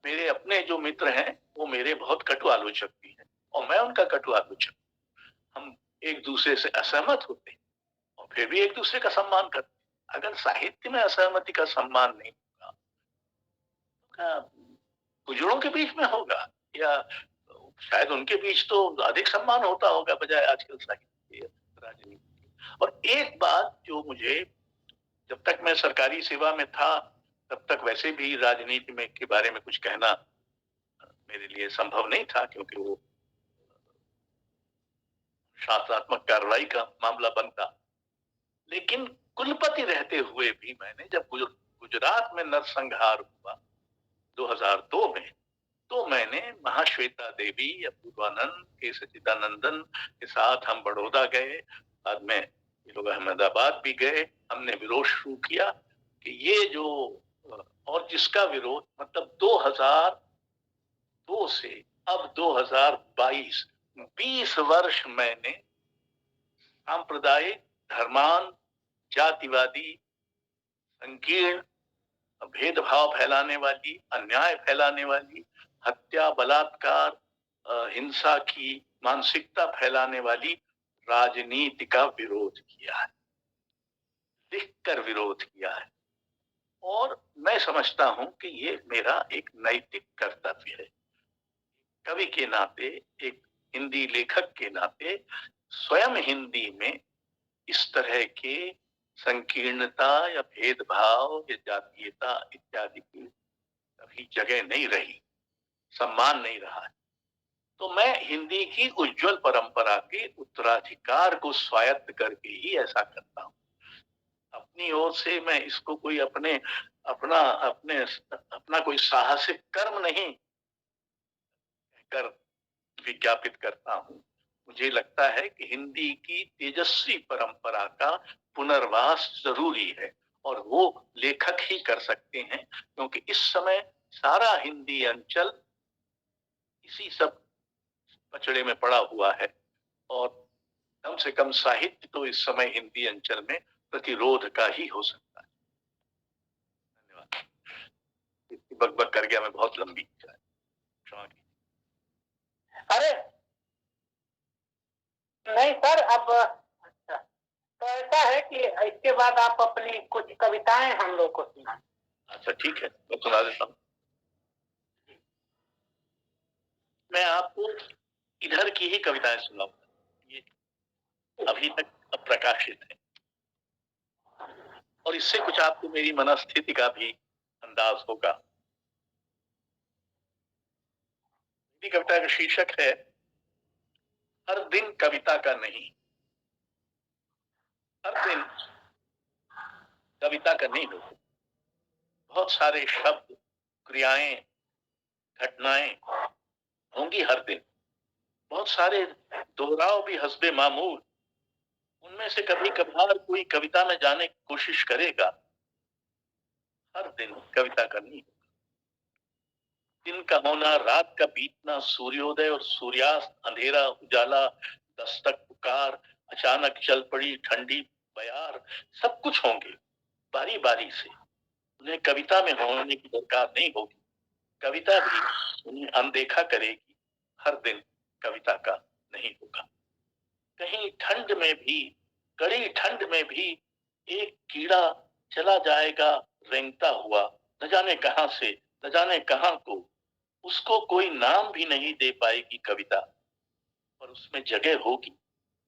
C: मेरे अपने जो मित्र हैं वो मेरे बहुत कटु आलोचक भी हैं, और मैं उनका कटु आलोचक। हम एक दूसरे से असहमत होते हैं और फिर भी एक दूसरे का सम्मान करते हैं। अगर साहित्य में असहमति का सम्मान नहीं होगा, गुजरों के बीच में होगा, या शायद उनके बीच तो अधिक सम्मान होता होगा बजाय आजकल साहित्य राजनीति। और एक बात जो मुझे, जब तक मैं सरकारी सेवा में था तब तक वैसे भी राजनीति में के बारे में कुछ कहना मेरे लिए संभव नहीं था, क्योंकि वो शासनात्मक कार्रवाई का मामला बनता। लेकिन कुलपति रहते हुए भी मैंने, जब गुजरात में नरसंहार हुआ 2002 में, तो मैंने महाश्वेता देवी या पूर्वानंद के सचिदानंदन के साथ हम बड़ौदा गए, बाद में ये लोग अहमदाबाद भी गए। हमने विरोध शुरू किया कि ये जो, और जिसका विरोध मतलब 2002 से अब 2022, 20 वर्ष मैंने सांप्रदायिक, धर्मान, जातिवादी, संकीर्ण, भेदभाव फैलाने वाली, अन्याय फैलाने वाली, हत्या, बलात्कार, हिंसा की मानसिकता फैलाने वाली राजनीति का विरोध किया है, लिखकर विरोध किया है। और मैं समझता हूं कि ये मेरा एक नैतिक कर्तव्य है, कवि के नाते, एक हिंदी लेखक के नाते। स्वयं हिंदी में इस तरह के संकीर्णता या भेदभाव या जातीयता इत्यादि की कभी जगह नहीं रही, सम्मान नहीं रहा है। तो मैं हिंदी की उज्जवल परंपरा के उत्तराधिकार को स्वायत्त करके ही ऐसा करता हूँ। अपनी ओर से मैं इसको कोई अपना कोई साहसिक कर्म नहीं कर विज्ञापित करता हूँ। मुझे लगता है कि हिंदी की तेजस्वी परंपरा का पुनर्वास जरूरी है और वो लेखक ही कर सकते हैं, क्योंकि इस समय सारा हिंदी अंचल इसी सब पचड़े में पड़ा हुआ है और कम से कम साहित्य तो इस समय हिंदी अंचल में प्रतिरोध का ही हो सकता है। धन्यवाद। इतनी बकबक कर गया मैं, बहुत लंबी क्षमा कीजिए।
B: अरे नहीं सर, अब अच्छा, तो ऐसा है कि इसके बाद आप अपनी कुछ कविताएं हम लोग को सुना।
C: अच्छा ठीक है, मैं सुना देता हूँ। मैं आपको इधर की ही कविताएं सुनाऊंगा, ये अभी तक प्रकाशित है, और इससे कुछ आपको मेरी मनस्थिति का भी अंदाज होगा। कविता का शीर्षक है हर दिन कविता का नहीं। हर दिन कविता का नहीं होता। बहुत सारे शब्द, क्रियाएं, घटनाएं होंगी हर दिन। बहुत सारे दोहराव भी हस्बे मामूल। उनमें से कभी कभार कोई कविता में जाने की कोशिश करेगा। हर दिन कविता का नहीं होगा। दिन का होना, रात का बीतना, सूर्योदय और सूर्यास्त, अंधेरा, उजाला, दस्तक, पुकार, अचानक चल पड़ी ठंडी बयार, सब कुछ होंगे बारी बारी से। उन्हें कविता में होने की दरकार नहीं होगी। कविता भी उन्हें अनदेखा करेगी। हर दिन कविता का नहीं होगा। कहीं ठंड में भी, कड़ी ठंड में भी एक कीड़ा चला जाएगा रेंगता हुआ, न जाने कहां से, न जाने कहां को। उसको कोई नाम भी नहीं दे पाएगी कविता, पर उसमें जगह होगी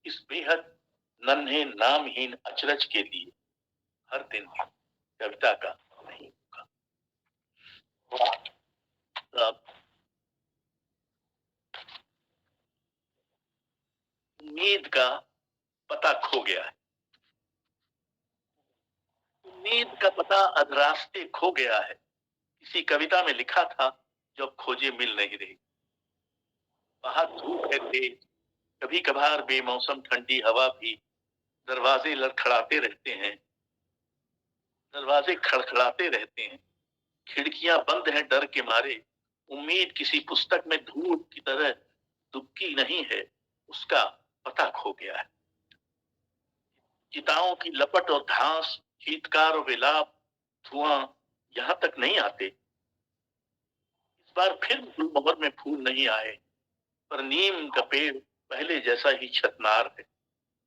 C: इस बेहद नन्हे नामहीन अचरज के लिए। हर दिन कविता का नहीं होगा। उम्मीद का पता खो गया है। उम्मीद का पता अधरास्ते खो गया है। किसी कविता में लिखा था, जब खोजे मिल नहीं रही। बाहर धूप है तेज, कभी कभार बेमौसम ठंडी हवा भी दरवाजे लड़खड़ाते रहते हैं। दरवाजे खड़खड़ाते रहते हैं। खिड़कियां बंद हैं डर के मारे। उम्मीद किसी पुस्तक में धूल की तरह दुबकी नहीं है, उसका पता खो गया है। चिताओं की लपट और घास, चीत्कार और विलाप, धुआं यहां तक नहीं आते। इस बार फिर गुलमोहर में फूल नहीं आए, पर नीम का पेड़ पहले जैसा ही छतनार है।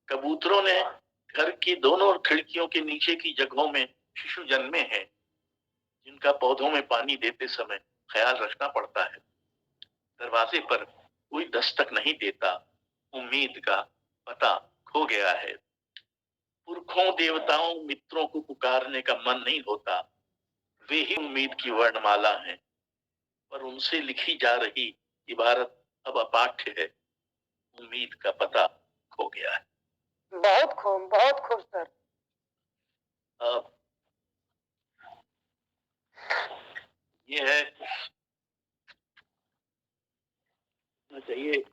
C: कबूतरों ने घर की दोनों खिड़कियों के नीचे की जगहों में शिशु जन्मे हैं, जिनका पौधों में पानी देते समय ख्याल रखना पड़ता है। दरवाजे पर कोई दस्तक नहीं देता। उम्मीद का पता खो गया है। पुरखों, देवताओं, मित्रों को पुकारने का मन नहीं होता। वे ही उम्मीद की वर्णमाला हैं, पर उनसे लिखी जा रही इबारत अब अपाठ्य है। उम्मीद का पता खो गया है।
B: बहुत खूब सर।
C: ये है चाहिए,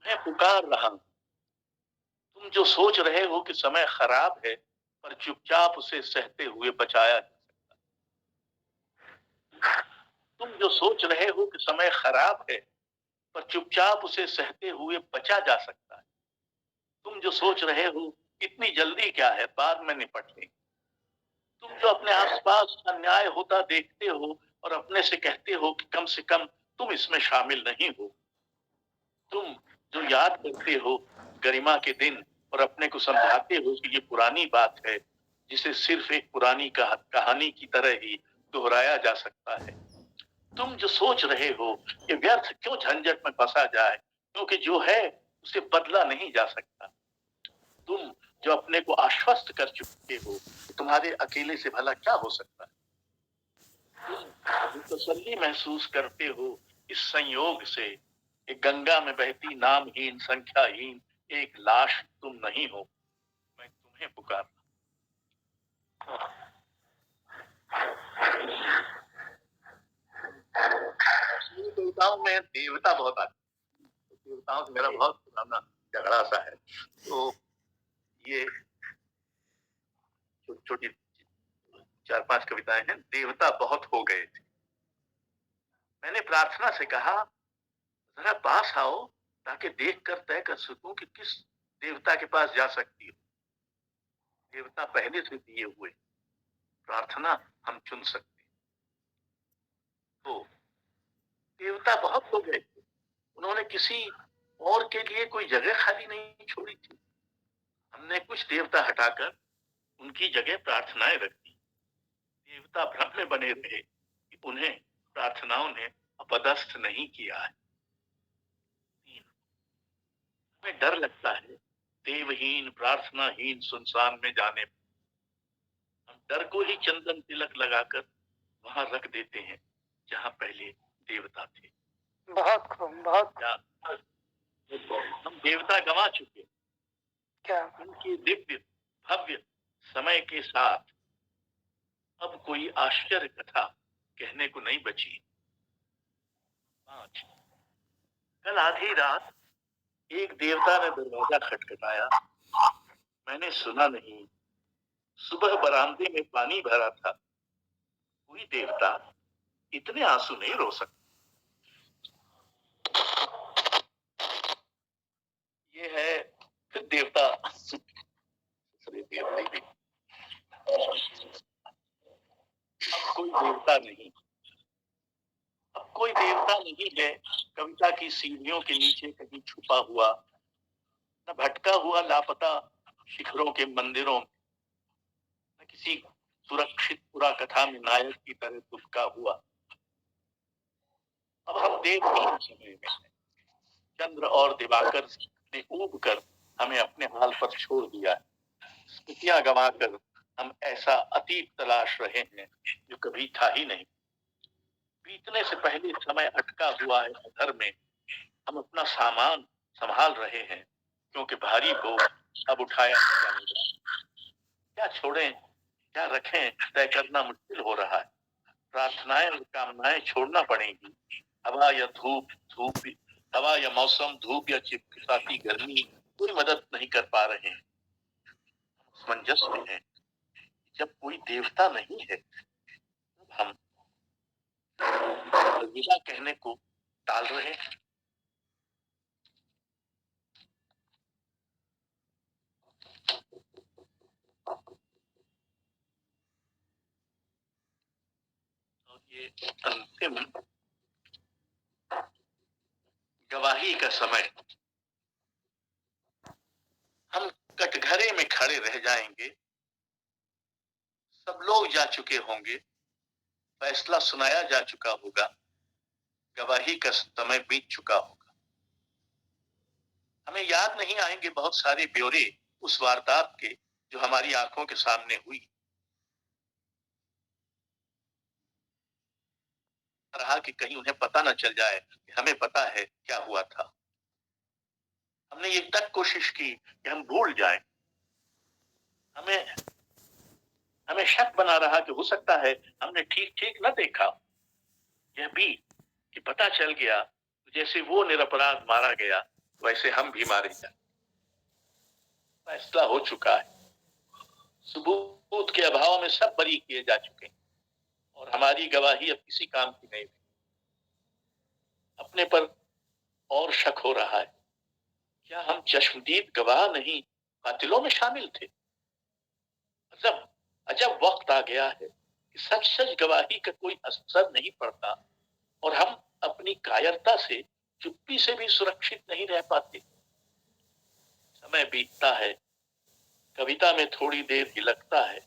C: मैं पुकार रहा हूं। तुम जो सोच रहे हो कि समय खराब है, पर चुपचाप उसे सहते हुए बचाया जा सकता है। तुम जो सोच रहे हो कि समय खराब है, पर चुपचाप उसे सहते हुए बचा जा सकता है। तुम जो सोच रहे हो इतनी जल्दी क्या है, बाद में निपट लेंगे। तुम जो अपने आसपास अन्याय होता देखते हो और अपने से कहते हो कि कम से कम तुम इसमें शामिल नहीं हो। तुम जो याद करते हो गरिमा के दिन और अपने को समझाते हो कि ये पुरानी बात है, जिसे सिर्फ एक पुरानी कहानी की तरह ही दोहराया जा सकता है। तुम जो सोच रहे हो कि व्यर्थ क्यों झंझट में फंसा जाए, क्योंकि जो है उसे बदला नहीं जा सकता। तुम जो अपने को आश्वस्त कर चुके हो कि तुम्हारे अकेले से भला क्या हो सकता है। तुम तसल्ली महसूस करते हो इस संयोग से कि गंगा में बहती नामहीन संख्याहीन एक लाश तुम नहीं हो, मैं तुम्हें पुकार। देवताओं में देवता बहुत आते, देवताओं से मेरा बहुत पुराना झगड़ा सा है। तो ये छोटी छोटी 4-5 कविताएं हैं। देवता बहुत हो गए थे, मैंने प्रार्थना से कहा जरा पास आओ ताकि देख कर तय कर सकूं कि किस देवता के पास जा सकती हो। देवता पहले से दिए हुए, प्रार्थना हम चुन सकते। तो देवता बहुत हो गए थे, उन्होंने किसी और के लिए कोई जगह खाली नहीं छोड़ी थी। हमने कुछ देवता हटाकर उनकी जगह प्रार्थनाएं रख दी। देवता भ्रम में बने रहे कि उन्हें प्रार्थनाओं ने अपदस्थ नहीं किया है। हमें डर लगता है देवहीन प्रार्थनाहीन सुनसान में जाने। हम डर को ही चंदन तिलक लगाकर वहां रख देते हैं जहां पहले देवता थे।
B: बहुत खूब, बहुत
C: क्या हम देवता गंवा चुके?
B: क्या
C: उनकी दिव्य भव्य समय के साथ अब कोई आश्चर्य कथा कहने को नहीं बची। 5 कल आधी रात एक देवता ने दरवाजा खटखटाया, मैंने सुना नहीं। सुबह बरामदे में पानी भरा था, कोई देवता इतने आंसू नहीं रो सकता। ये है फिर देवता, देवता अब कोई देवता नहीं, अब कोई देवता नहीं है कविता की सीढ़ियों के नीचे कहीं छुपा हुआ, न भटका हुआ लापता शिखरों के मंदिरों में, न किसी सुरक्षित पुरा कथा में नायक की तरह दुबका हुआ। अब हम देवहीन समय में हैं। चंद्र और दिवाकर ने ऊब कर हमें अपने हाल पर छोड़ दिया है। स्मृतियां गंवाकर हम ऐसा अतीत तलाश रहे हैं जो कभी था ही नहीं। बीतने से पहले समय अटका हुआ है घर में, हम अपना सामान संभाल रहे हैं क्योंकि भारी बोझ अब उठाया नहीं जाएगा। क्या छोड़ें क्या रखें तय करना मुश्किल हो रहा है। प्रार्थनाएं और कामनाएं छोड़ना पड़ेंगी। हवा या धूप, हवा या मौसम, धूप या चिपचिपाती गर्मी कोई मदद नहीं कर पा रहे हैं। असमंजस में है, जब कोई देवता नहीं है तब हम अलविदा कहने को टाल रहे हैं। और ये अंतिम गवाही का समय, हम कटघरे में खड़े रह जाएंगे। सब लोग जा चुके होंगे, फैसला सुनाया जा चुका होगा, गवाही का समय बीत चुका होगा। हमें याद नहीं आएंगे बहुत सारे ब्यौरे उस वारदात के जो हमारी आंखों के सामने हुई। रहा कि कहीं उन्हें पता न चल जाए कि हमें पता है क्या हुआ था। हमने ये तक कोशिश की कि हम भूल जाएं। हमें शक बना रहा कि हो सकता है हमने ठीक ठीक न देखा। यह भी कि पता चल गया जैसे वो निरपराध मारा गया वैसे हम भी मारे जाए। फैसला हो चुका है, सबूत के अभाव में सब बरी किए जा चुके हैं और हमारी गवाही अब किसी काम की नहीं। अपने पर और शक हो रहा है, क्या हम चश्मदीद गवाह नहीं कातिलों में शामिल थे? अजब वक्त आ गया है कि सच सच गवाही का कोई असर नहीं पड़ता और हम अपनी कायरता से, चुप्पी से भी सुरक्षित नहीं रह पाते। समय बीतता है, कविता में थोड़ी देर ही लगता है,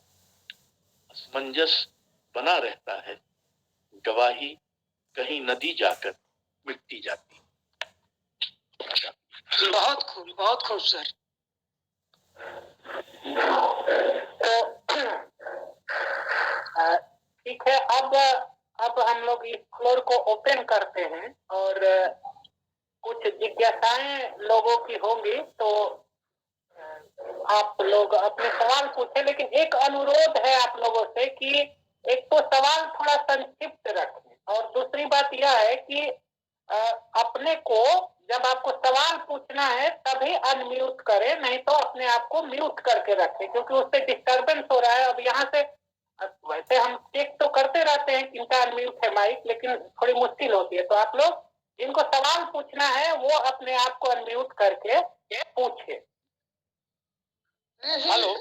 C: असमंजस बना रहता है, गवाही कहीं नदी जाकर मिटती जाती।
B: बहुत खूब सर। तो ठीक है, अब अब हम लोग इस फ्लोर को ओपन करते हैं और कुछ जिज्ञासाएं लोगों की होंगी, तो आप लोग अपने सवाल पूछें, लेकिन एक अनुरोध है आप लोगों से कि एक तो सवाल थोड़ा संक्षिप्त रखें और दूसरी बात यह है कि अपने को जब आपको सवाल पूछना है तभी अनम्यूट करें, नहीं तो अपने आप को म्यूट करके रखें, क्योंकि उससे डिस्टरबेंस हो रहा है। अब यहाँ से वैसे हम चेक तो करते रहते हैं किनका अनम्यूट है माइक, लेकिन थोड़ी मुश्किल होती है। तो आप लोग जिनको सवाल पूछना है वो अपने आप को अनम्यूट करके पूछे। हेलो,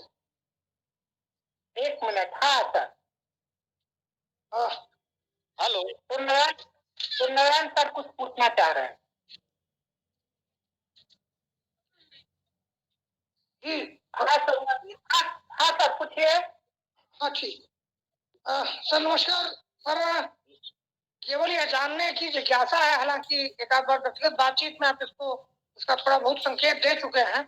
B: एक मिनट। हाँ सर, हेलो। तो नारायण सर कुछ पूछना चाह रहे हैं जी। हाँ सर, हाँ सर पूछिए। हाँ ठीक। सर नमस्कार। सर केवल यह जानने की जिज्ञासा है, हालांकि एक आध बार व्यक्तिगत बातचीत में आप इसका थोड़ा बहुत संकेत दे चुके हैं,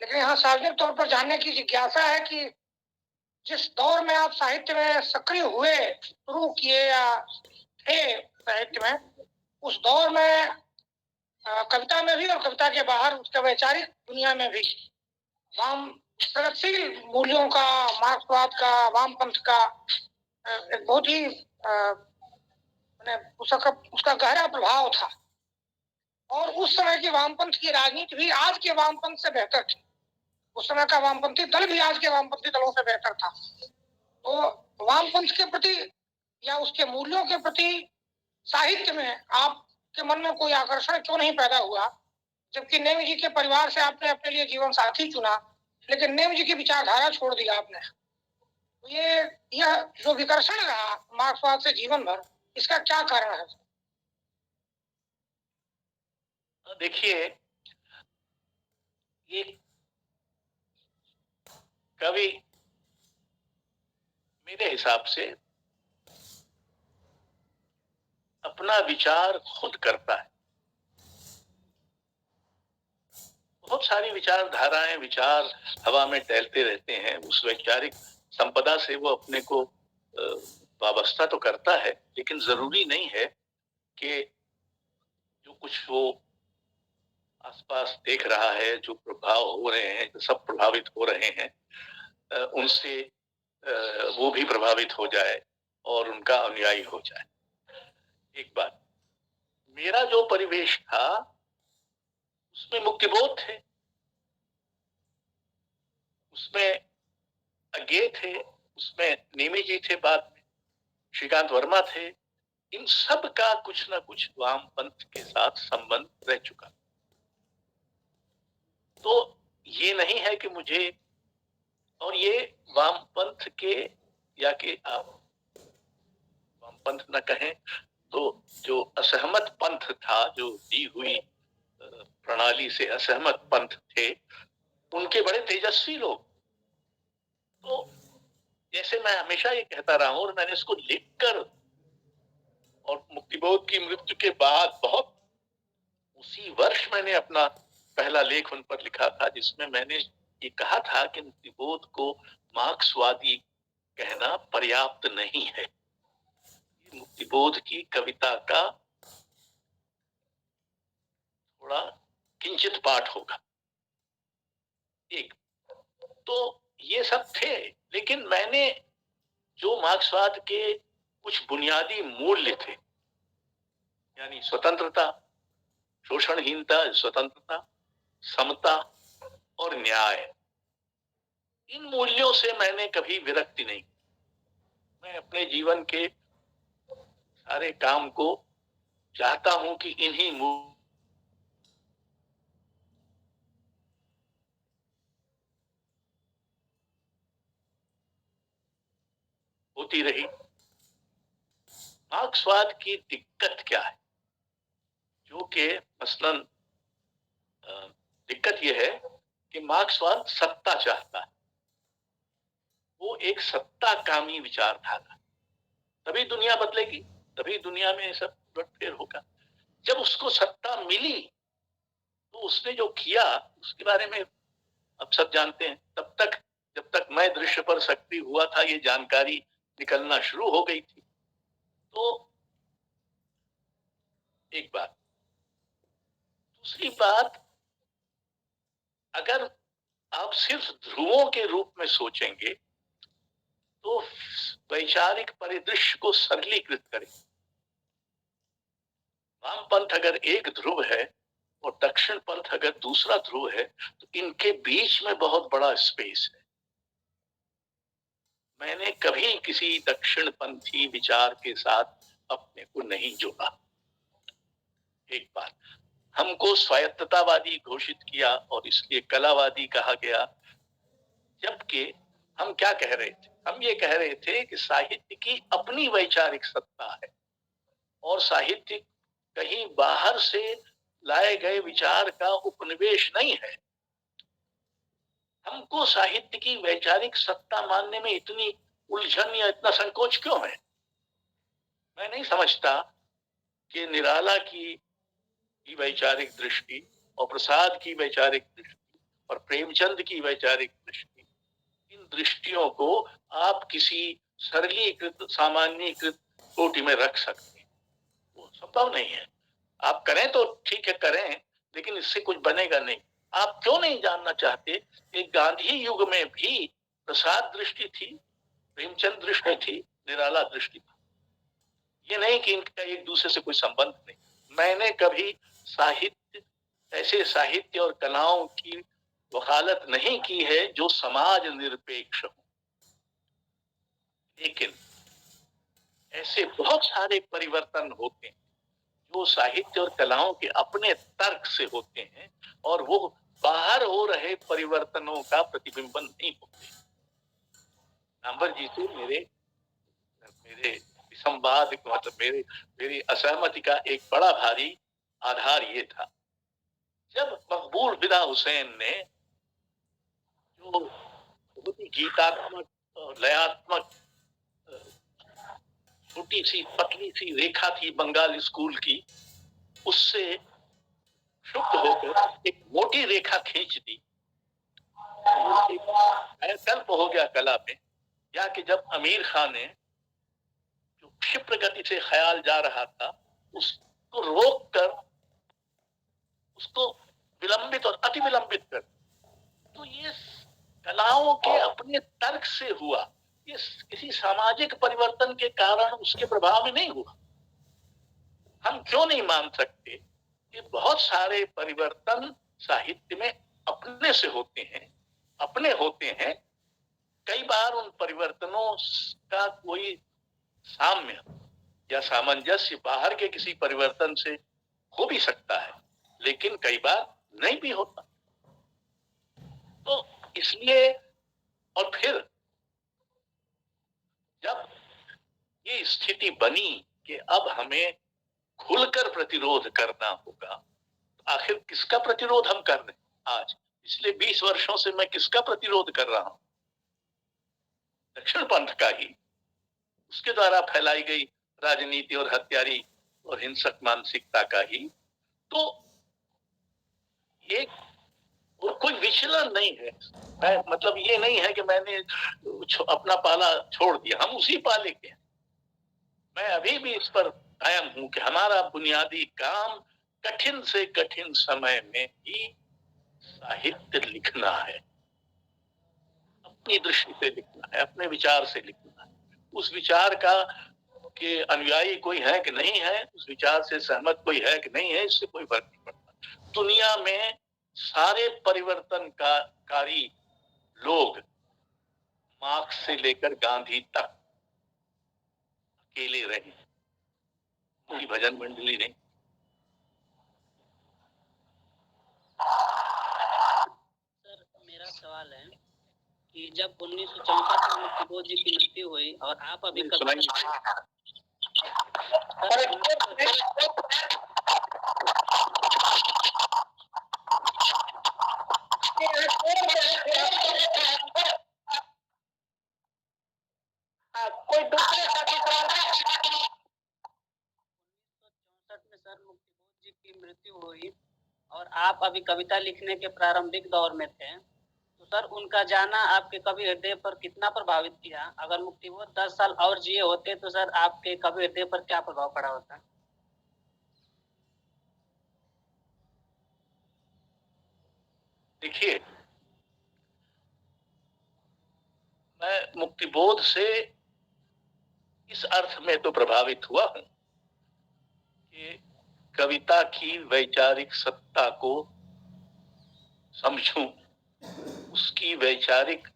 B: लेकिन यहाँ सार्वजनिक तौर पर जानने की जिज्ञासा है कि जिस दौर में आप साहित्य में सक्रिय हुए, शुरू किए या थे साहित्य में, उस दौर में कविता में भी और कविता के बाहर उसके वैचारिक दुनिया में भी वाम प्रगतिशील मूल्यों का, मार्क्सवाद का, वामपंथ का एक बहुत ही उसका गहरा प्रभाव था। और उस समय की वामपंथ की राजनीति भी आज के वामपंथ से बेहतर थी। उस समय का वामपंथी दल भी आज के वामपंथी दलों से बेहतर था। तो वामपंथ के प्रति या उसके मूल्यों के प्रति साहित्य में आपके मन में कोई आकर्षण क्यों नहीं पैदा हुआ, जबकि नेहरू जी के परिवार से आपने अपने लिए जीवन साथी चुना, लेकिन नेहरू जी की विचारधारा छोड़ दिया आपने। तो यह जो विकर्षण रहा मार्क्सवाद से जीवन भर, इसका क्या कारण है?
C: देखिए, ये कवि मेरे हिसाब से अपना विचार खुद करता है। बहुत सारी विचारधाराएं, विचार हवा में टहलते रहते हैं। उस वैचारिक संपदा से वो अपने को वाबस्ता तो करता है, लेकिन जरूरी नहीं है कि जो कुछ वो आसपास देख रहा है, जो प्रभाव हो रहे हैं, जो सब प्रभावित हो रहे हैं, उनसे वो भी प्रभावित हो जाए और उनका अनुयायी हो जाए। एक बात, मेरा जो परिवेश था उसमें मुक्तिबोध थे, उसमें अज्ञे थे, उसमें नेमी जी थे, बाद में श्रीकांत वर्मा थे। इन सब का कुछ ना कुछ वामपंथ के साथ संबंध रह चुका। तो ये नहीं है कि मुझे, और ये वामपंथ के, या कि आप वामपंथ न कहें तो जो असहमत पंथ था, जो दी हुई प्रणाली से असहमत पंथ थे, उनके बड़े तेजस्वी लोग। तो जैसे मैं हमेशा ये कहता रहा हूं, और मैंने इसको लिखकर, और मुक्तिबोध की मृत्यु के बाद बहुत उसी वर्ष मैंने अपना पहला लेख उन पर लिखा था, जिसमें मैंने ये कहा था कि मुक्तिबोध को मार्क्सवादी कहना पर्याप्त नहीं है। मुक्तिबोध की कविता का थोड़ा किंचित पाठ होगा। एक तो ये सब थे, लेकिन मैंने जो मार्क्सवाद के कुछ बुनियादी मूल्य थे, यानी स्वतंत्रता, शोषणहीनता, स्वतंत्रता, समता और न्याय, इन मूल्यों से मैंने कभी विरक्ति नहीं। मैं अपने जीवन के सारे काम को चाहता हूं कि इन्हीं होती रही। मार्क्सवाद की दिक्कत क्या है? जो कि मसलन दिक्कत यह है कि मार्क्सवाद सत्ता चाहता है। वो एक सत्ताकामी विचारधारा। तभी दुनिया बदलेगी, तभी दुनिया में सब उलटफेर होगा। जब उसको सत्ता मिली तो उसने जो किया उसके बारे में अब सब जानते हैं। तब तक, जब तक मैं दृश्य पर सक्रिय हुआ था, ये जानकारी निकलना शुरू हो गई थी। तो एक बात। दूसरी बात, अगर आप सिर्फ ध्रुवों के रूप में सोचेंगे तो वैचारिक परिदृश्य को सरलीकृत करें। वामपंथ अगर एक ध्रुव है और दक्षिण पंथ अगर दूसरा ध्रुव है तो इनके बीच में बहुत बड़ा स्पेस है। मैंने कभी किसी दक्षिण पंथी विचार के साथ अपने को नहीं जोड़ा। एक बात, हमको स्वायत्ततावादी घोषित किया और इसलिए कलावादी कहा गया, जबकि हम क्या कह रहे थे? हम ये कह रहे थे कि साहित्य की अपनी वैचारिक सत्ता है और साहित्य कहीं बाहर से लाए गए विचार का उपनिवेश नहीं है। हमको साहित्य की वैचारिक सत्ता मानने में इतनी उलझन या इतना संकोच क्यों है? मैं नहीं समझता कि निराला की वैचारिक दृष्टि और प्रसाद की वैचारिक दृष्टि और प्रेमचंद की वैचारिक दृष्टि, इन दृष्टियों को आप किसी सरलीकृत सामान्यीकृत कोटि में रख सकते हैं। वो संभव नहीं है। आप करें तो ठीक है, करें, लेकिन इससे कुछ बनेगा नहीं। आप क्यों नहीं जानना चाहते कि गांधी युग में भी प्रसाद दृष्टि थी, प्रेमचंद दृष्टि थी, निराला दृष्टि थी। ये नहीं कि इनका एक दूसरे से कोई संबंध नहीं। मैंने कभी साहित्य, ऐसे साहित्य और कलाओं की वकालत नहीं की है जो समाज निरपेक्ष हो, लेकिन ऐसे बहुत सारे परिवर्तन होते हैं जो साहित्य और कलाओं के अपने तर्क से होते हैं और वो बाहर हो रहे परिवर्तनों का प्रतिबिंबन नहीं होते। नंबर जी से मेरे संवाद, मतलब मेरी असहमति का एक बड़ा भारी आधार ये था, जब मकबूल फिदा हुसैन ने जो बहुत ही गीतात्मक और लयात्मक छोटी सी पतली सी रेखा थी बंगाल स्कूल की, उससे शुद्ध होकर एक मोटी रेखा खींच दी, कल्प हो गया कला में। या कि जब अमीर खान ने जो क्षिप्र गति से ख्याल जा रहा था उसको रोक कर उसको विलंबित और अति विलंबित कर, तो ये कलाओं के अपने तर्क से हुआ, ये किसी सामाजिक परिवर्तन के कारण उसके प्रभाव में नहीं हुआ। हम क्यों नहीं मान सकते कि बहुत सारे परिवर्तन साहित्य में अपने से होते हैं, अपने होते हैं। कई बार उन परिवर्तनों का कोई साम्य या सामंजस्य बाहर के किसी परिवर्तन से हो भी सकता है, लेकिन कई बार नहीं भी होता। तो इसलिए, और फिर जब ये स्थिति बनी कि अब हमें खुलकर प्रतिरोध करना होगा, तो आखिर किसका प्रतिरोध हम कर रहे हैं आज? पिछले 20 वर्षों से मैं किसका प्रतिरोध कर रहा हूं? दक्षिण पंथ का ही, उसके द्वारा फैलाई गई राजनीति और हत्यारी और हिंसक मानसिकता का ही। तो ये और कोई विचलन नहीं है। मतलब ये नहीं है कि मैंने अपना पाला छोड़ दिया, हम उसी पाले के हैं। मैं अभी भी इस पर कायम हूं कि हमारा बुनियादी काम कठिन से कठिन समय में ही साहित्य लिखना है, अपनी दृष्टि से लिखना है, अपने विचार से लिखना है। उस विचार का कि अनुयायी कोई है कि नहीं है, उस विचार से सहमत कोई है कि नहीं है, इससे कोई फर्क नहीं पड़ता। दुनिया में सारे परिवर्तनकारी लोग मार्क्स से लेकर गांधी तक अकेले रहे, कोई भजन मंडली नहीं।
D: सर, मेरा सवाल है कि जब 1964 में मुक्ति बोध जी की मृत्यु हुई और आप अभी
B: कोई दूसरे
D: में सर मुक्ति बोध जी की मृत्यु हुई और आप अभी कविता लिखने के प्रारंभिक दौर में थे, तो सर उनका जाना आपके कवि हृदय पर कितना प्रभावित किया? अगर मुक्तिबोध 10 साल और जिए होते तो सर आपके कवि हृदय पर क्या प्रभाव पड़ा होता?
C: देखिए, मैं मुक्तिबोध से इस अर्थ में तो प्रभावित हुआ हूं कि कविता की वैचारिक सत्ता को समझूं, उसकी वैचारिक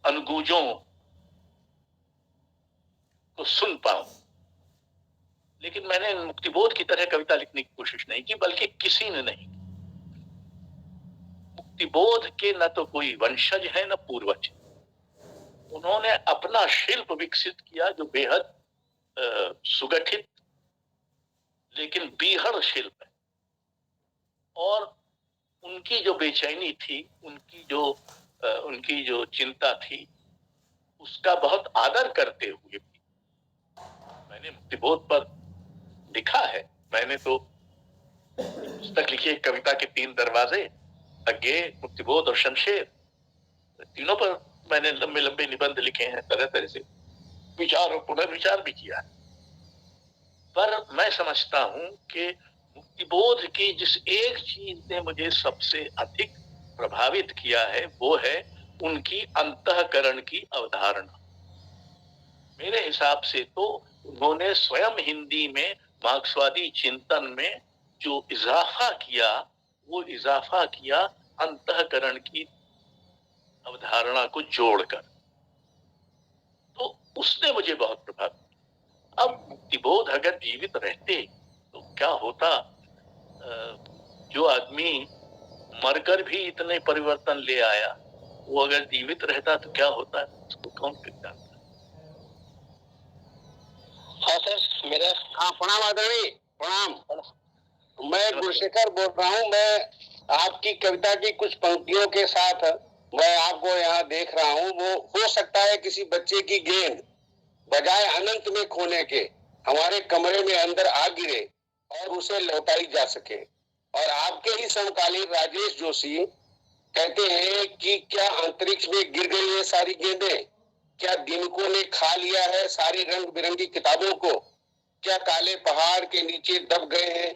C: अनुगूंजों को सुन पाऊं। लेकिन मैंने मुक्तिबोध की तरह कविता लिखने की कोशिश नहीं की, बल्कि किसी ने नहीं। मुक्तिबोध के न तो कोई वंशज है न पूर्वज। उन्होंने अपना शिल्प विकसित किया जो बेहद सुगठित लेकिन बीहड़ शिल्प है। और उनकी जो बेचैनी थी, उनकी जो चिंता थी, उसका बहुत आदर करते हुए भी मैंने मुक्तिबोध पर लिखा है। मैंने तो पुस्तक लिखी है, कविता के 3 दरवाजे, अज्ञे, मुक्तिबोध और शमशेर। तीनों पर मैंने लंबे लंबे निबंध लिखे हैं, तरह तरह से विचार और पुनर्विचार भी किया है। पर मैं समझता हूं कि मुक्तिबोध की जिस एक चीज ने मुझे सबसे अधिक प्रभावित किया है वो है उनकी अंतःकरण की अवधारणा। मेरे हिसाब से तो उन्होंने स्वयं हिंदी में मार्क्सवादी चिंतन में जो इजाफा किया, वो इजाफा किया अंतःकरण की अवधारणा को जोड़कर। तो उसने मुझे बहुत प्रभावित। अब मुक्तिबोध अगर जीवित रहते तो क्या होता? जो आदमी मरकर भी इतने परिवर्तन ले आया, वो अगर जीवित रहता तो क्या होता है, उसको कौन जानता?
A: हाँ सर, मेरा प्रणाम आदरणीय, प्रणाम। मैं गुरशेखर बोल रहा हूँ। मैं आपकी कविता की कुछ पंक्तियों के साथ मैं आपको यहाँ देख रहा हूँ। वो हो सकता है किसी बच्चे की गेंद बजाय अनंत में खोने के हमारे कमरे में अंदर आ गिरे और उसे लौटाई जा सके। और आपके ही समकालीन राजेश जोशी कहते हैं कि क्या अंतरिक्ष में गिर गई है सारी गेंदें, क्या दिनकों ने खा लिया है सारी रंग बिरंगी किताबों को, क्या काले पहाड़ के नीचे दब गए हैं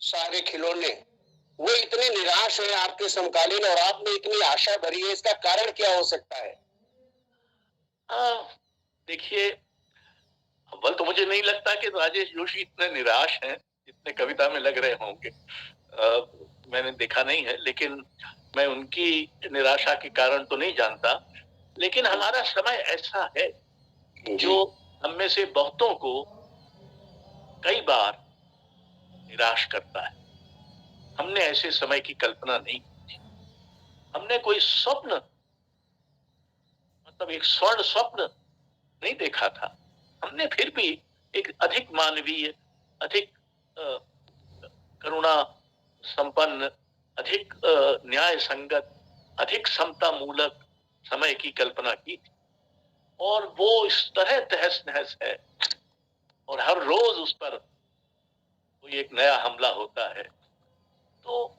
A: सारे खिलौने। वो इतने निराश है आपके समकालीन और आप में इतनी आशा भरी है, इसका कारण क्या हो सकता है?
C: देखिए, अव्वल तो मुझे नहीं लगता कि राजेश जोशी इतने निराश हैं जितने कविता में लग रहे होंगे। मैंने देखा नहीं है, लेकिन मैं उनकी निराशा के कारण तो नहीं जानता। लेकिन हमारा समय ऐसा है जो हम में से बहुतों को कई बार निराश करता है। हमने ऐसे समय की कल्पना नहीं की थी। हमने कोई स्वप्न, मतलब एक स्वर्ण स्वप्न नहीं देखा था। हमने फिर भी एक अधिक मानवीय, अधिक करुणा संपन्न, अधिक न्याय संगत, अधिक समता मूलक समय की कल्पना की थी। और वो इस तरह तहस नहस है और हर रोज उस पर कोई एक नया हमला होता है, तो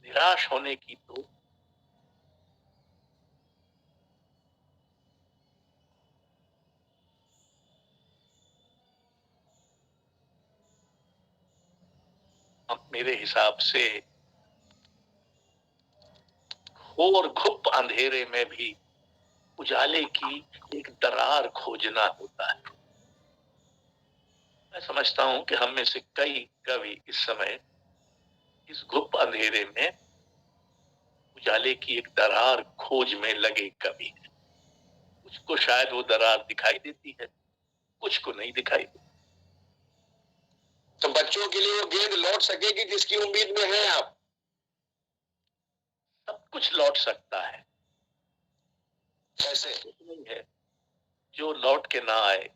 C: निराश होने की तो मेरे हिसाब से घोर घुप अंधेरे में भी उजाले की एक दरार खोजना होता है। मैं समझता हूं कि हम में से कई कवि इस समय इस घुप अंधेरे में उजाले की एक दरार खोज में लगे कवि हैं। कुछ को शायद वो दरार दिखाई देती है, कुछ को नहीं दिखाई देती।
A: तो बच्चों के लिए वो गेंद लौट सकेगी जिसकी उम्मीद में हैं आप?
C: सब कुछ लौट सकता है,
A: कैसे?
C: नहीं है जो लौट के ना आए।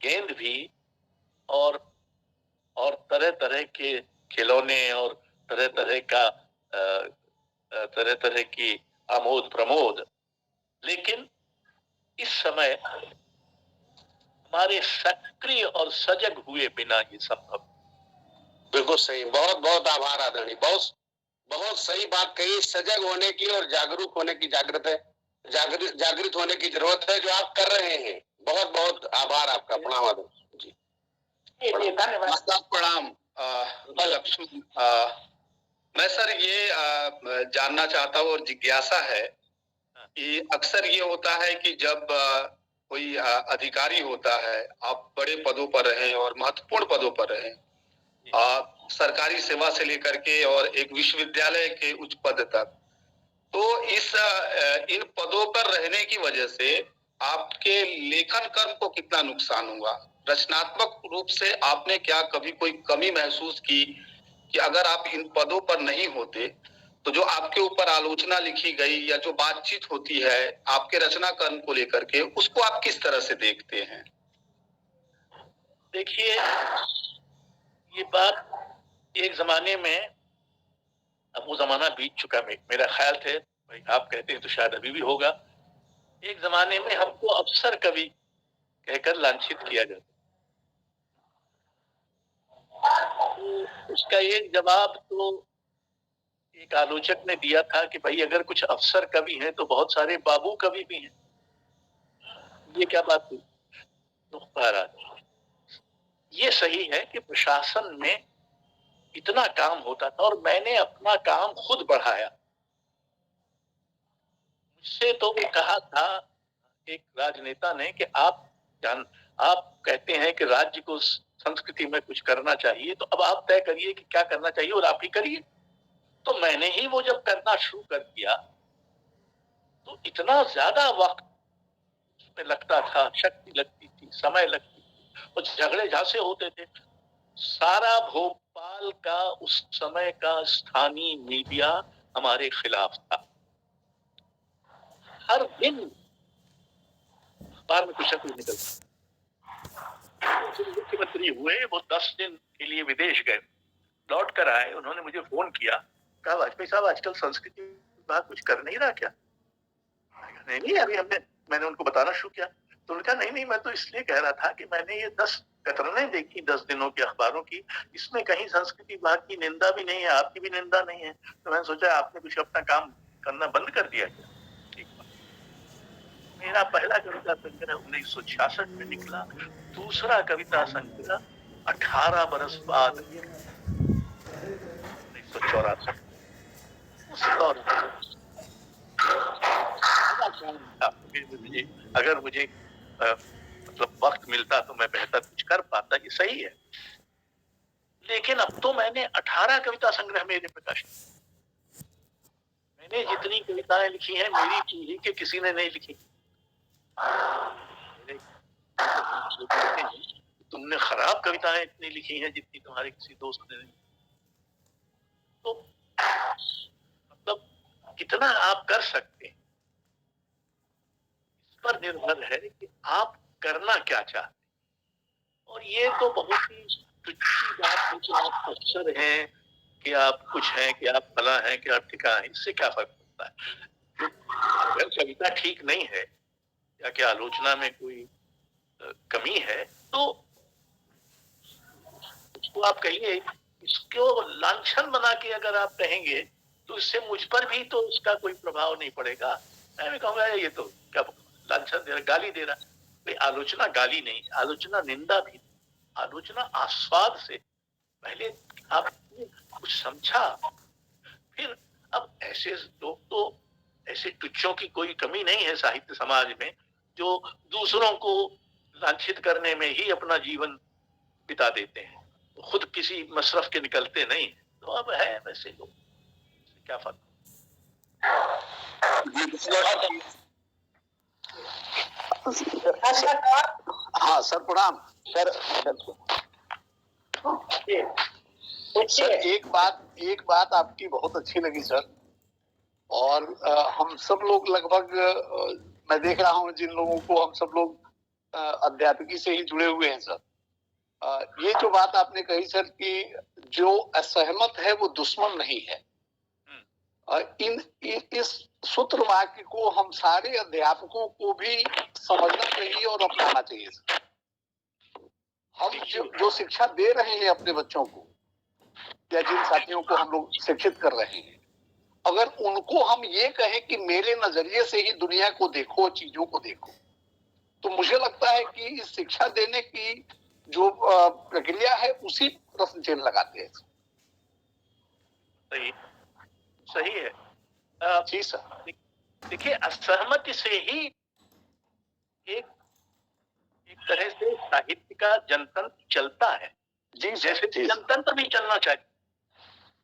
C: गेंद भी और तरह तरह के खिलौने और तरह तरह की आमोद प्रमोद, लेकिन इस समय हमारे सक्रिय और सजग हुए बिना ये संभव।
A: बिल्कुल सही। बहुत बहुत आभार आदरणीय, बहुत
E: बहुत सही बात कही। सजग होने की और जागरूक होने की जागृत होने की जरूरत है, जो आप कर रहे हैं। बहुत बहुत आभार आपका। प्रणाम आदरणीय जी।
B: धन्यवाद।
C: प्रणाम। लक्ष्मण, मैं सर ये जानना चाहता हूँ और जिज्ञासा है कि अक्सर ये होता है कि जब कोई अधिकारी होता है, आप बड़े पदों पर रहें और महत्वपूर्ण पदों पर रहें, सरकारी सेवा से लेकर के और एक विश्वविद्यालय के उच्च पद तक, तो इन पदों पर रहने की वजह से आपके लेखन कर्म को कितना नुकसान हुआ? रचनात्मक रूप से आपने क्या कभी कोई कमी महसूस की कि अगर आप इन पदों पर नहीं होते तो जो आपके ऊपर आलोचना लिखी गई या जो बातचीत होती है आपके रचना कर्म को लेकर के, उसको आप किस तरह से देखते हैं?
F: देखिए, ये बात एक जमाने में, अब वो जमाना बीत चुका, मेरा ख्याल थे, भाई आप कहते हैं तो शायद अभी भी होगा, एक जमाने में हमको अफसर कवि कहकर लांछित किया जाता। तो उसका एक जवाब तो एक आलोचक ने दिया था कि भाई अगर कुछ अफसर कवि हैं तो बहुत सारे बाबू कवि भी हैं। ये क्या बात हुई? ये सही है कि प्रशासन में इतना काम होता था और मैंने अपना काम खुद बढ़ाया। मुझसे तो वो कहा था एक राजनेता ने कि आप कहते हैं कि राज्य को संस्कृति में कुछ करना चाहिए, तो अब आप तय करिए कि क्या करना चाहिए और आप ही करिए। तो मैंने ही वो जब करना शुरू कर दिया तो इतना ज्यादा वक्त उसमें लगता था, शक्ति लगती थी, समय लगती थी, और झगड़े झांसे होते थे। सारा भोपाल का उस समय का स्थानीय मीडिया हमारे खिलाफ था। हर दिन अखबार में कुछ कुछ निकलता। मुख्यमंत्री हुए, वो 10 दिन के लिए विदेश गए, लौट कर आए, उन्होंने मुझे फोन किया, कहा वाजपेयी साहब आजकल संस्कृति विभाग कुछ कर नहीं रहा क्या? नहीं, अभी मैंने उनको बताना शुरू किया। तो उन्होंने कहा नहीं, मैं तो इसलिए कह रहा था कि मैंने ये 10 कतरनें देखी 10 दिनों के अखबारों की, इसमें कहीं संस्कृति विभाग की निंदा भी नहीं है, आपकी भी निंदा नहीं है, तो मैंने सोचा आपने कुछ अपना काम करना बंद कर दिया क्या? मेरा पहला कविता संग्रह 1966 में निकला, दूसरा कविता संग्रह 18 बरस बाद 1984। उस दौरान अगर मुझे मतलब वक्त मिलता तो मैं बेहतर कुछ कर पाता, ये सही है। लेकिन अब तो मैंने 18 कविता संग्रह मेरे प्रकाशित। मैंने जितनी कविताएं लिखी हैं मेरी पीढ़ी के किसी ने नहीं लिखी। तुमने खराब कविताएं इतनी लिखी हैं जितनी तुम्हारे किसी दोस्त ने नहीं। तो मतलब कितना आप कर सकते हैं इस पर निर्भर है कि आप करना क्या चाहते हैं। और ये तो बहुत ही तुच्छी बात है कि आप अफसर हैं, कि आप कुछ हैं, कि आप फला हैं, कि आप ठिका हैं, इससे क्या फर्क पड़ता है? अगर कविता ठीक नहीं है या कि आलोचना में कोई कमी है तो उसको आप कहिए। इसको लांछन बना के अगर आप कहेंगे तो इससे मुझ पर भी तो उसका कोई प्रभाव नहीं पड़ेगा। मैं भी कहूँगा ये तो क्या लांछन दे रहा, गाली दे रहा। आलोचना गाली नहीं, आलोचना निंदा भी, आलोचना आस्वाद से। पहले आपने कुछ समझा, फिर अब ऐसे लोग तो, ऐसे टुच्चों की कोई कमी नहीं है साहित्य समाज में जो दूसरों को लांछित करने में ही अपना जीवन बिता देते हैं, तो खुद किसी मशरफ के निकलते नहीं। तो अब है वैसे लोग, क्या फर्क?
E: हाँ सर, प्रणाम सर। सर एक बात आपकी बहुत अच्छी लगी सर, और हम सब लोग लगभग मैं देख रहा हूँ जिन लोगों को, हम सब लोग अध्यापकी से ही जुड़े हुए हैं सर। ये जो बात आपने कही सर कि जो असहमत है वो दुश्मन नहीं है, इस सूत्र वाक्य को हम सारे अध्यापकों को भी समझना चाहिए और अपनाना चाहिए सर। हम जो शिक्षा दे रहे हैं अपने बच्चों को या जिन साथियों को हम लोग शिक्षित कर रहे हैं, अगर उनको हम ये कहें कि मेरे नजरिए से ही दुनिया को देखो, चीजों को देखो, तो मुझे लगता है कि इस शिक्षा देने की जो प्रक्रिया है उसी प्रश्न चिन्ह लगाते हैं।
F: सही सही है।
E: जी सर।
F: देखिए, असहमति से ही एक तरह से साहित्य का जनतंत्र चलता है।
E: जी
F: जैसे जनतंत्र भी चलना चाहिए।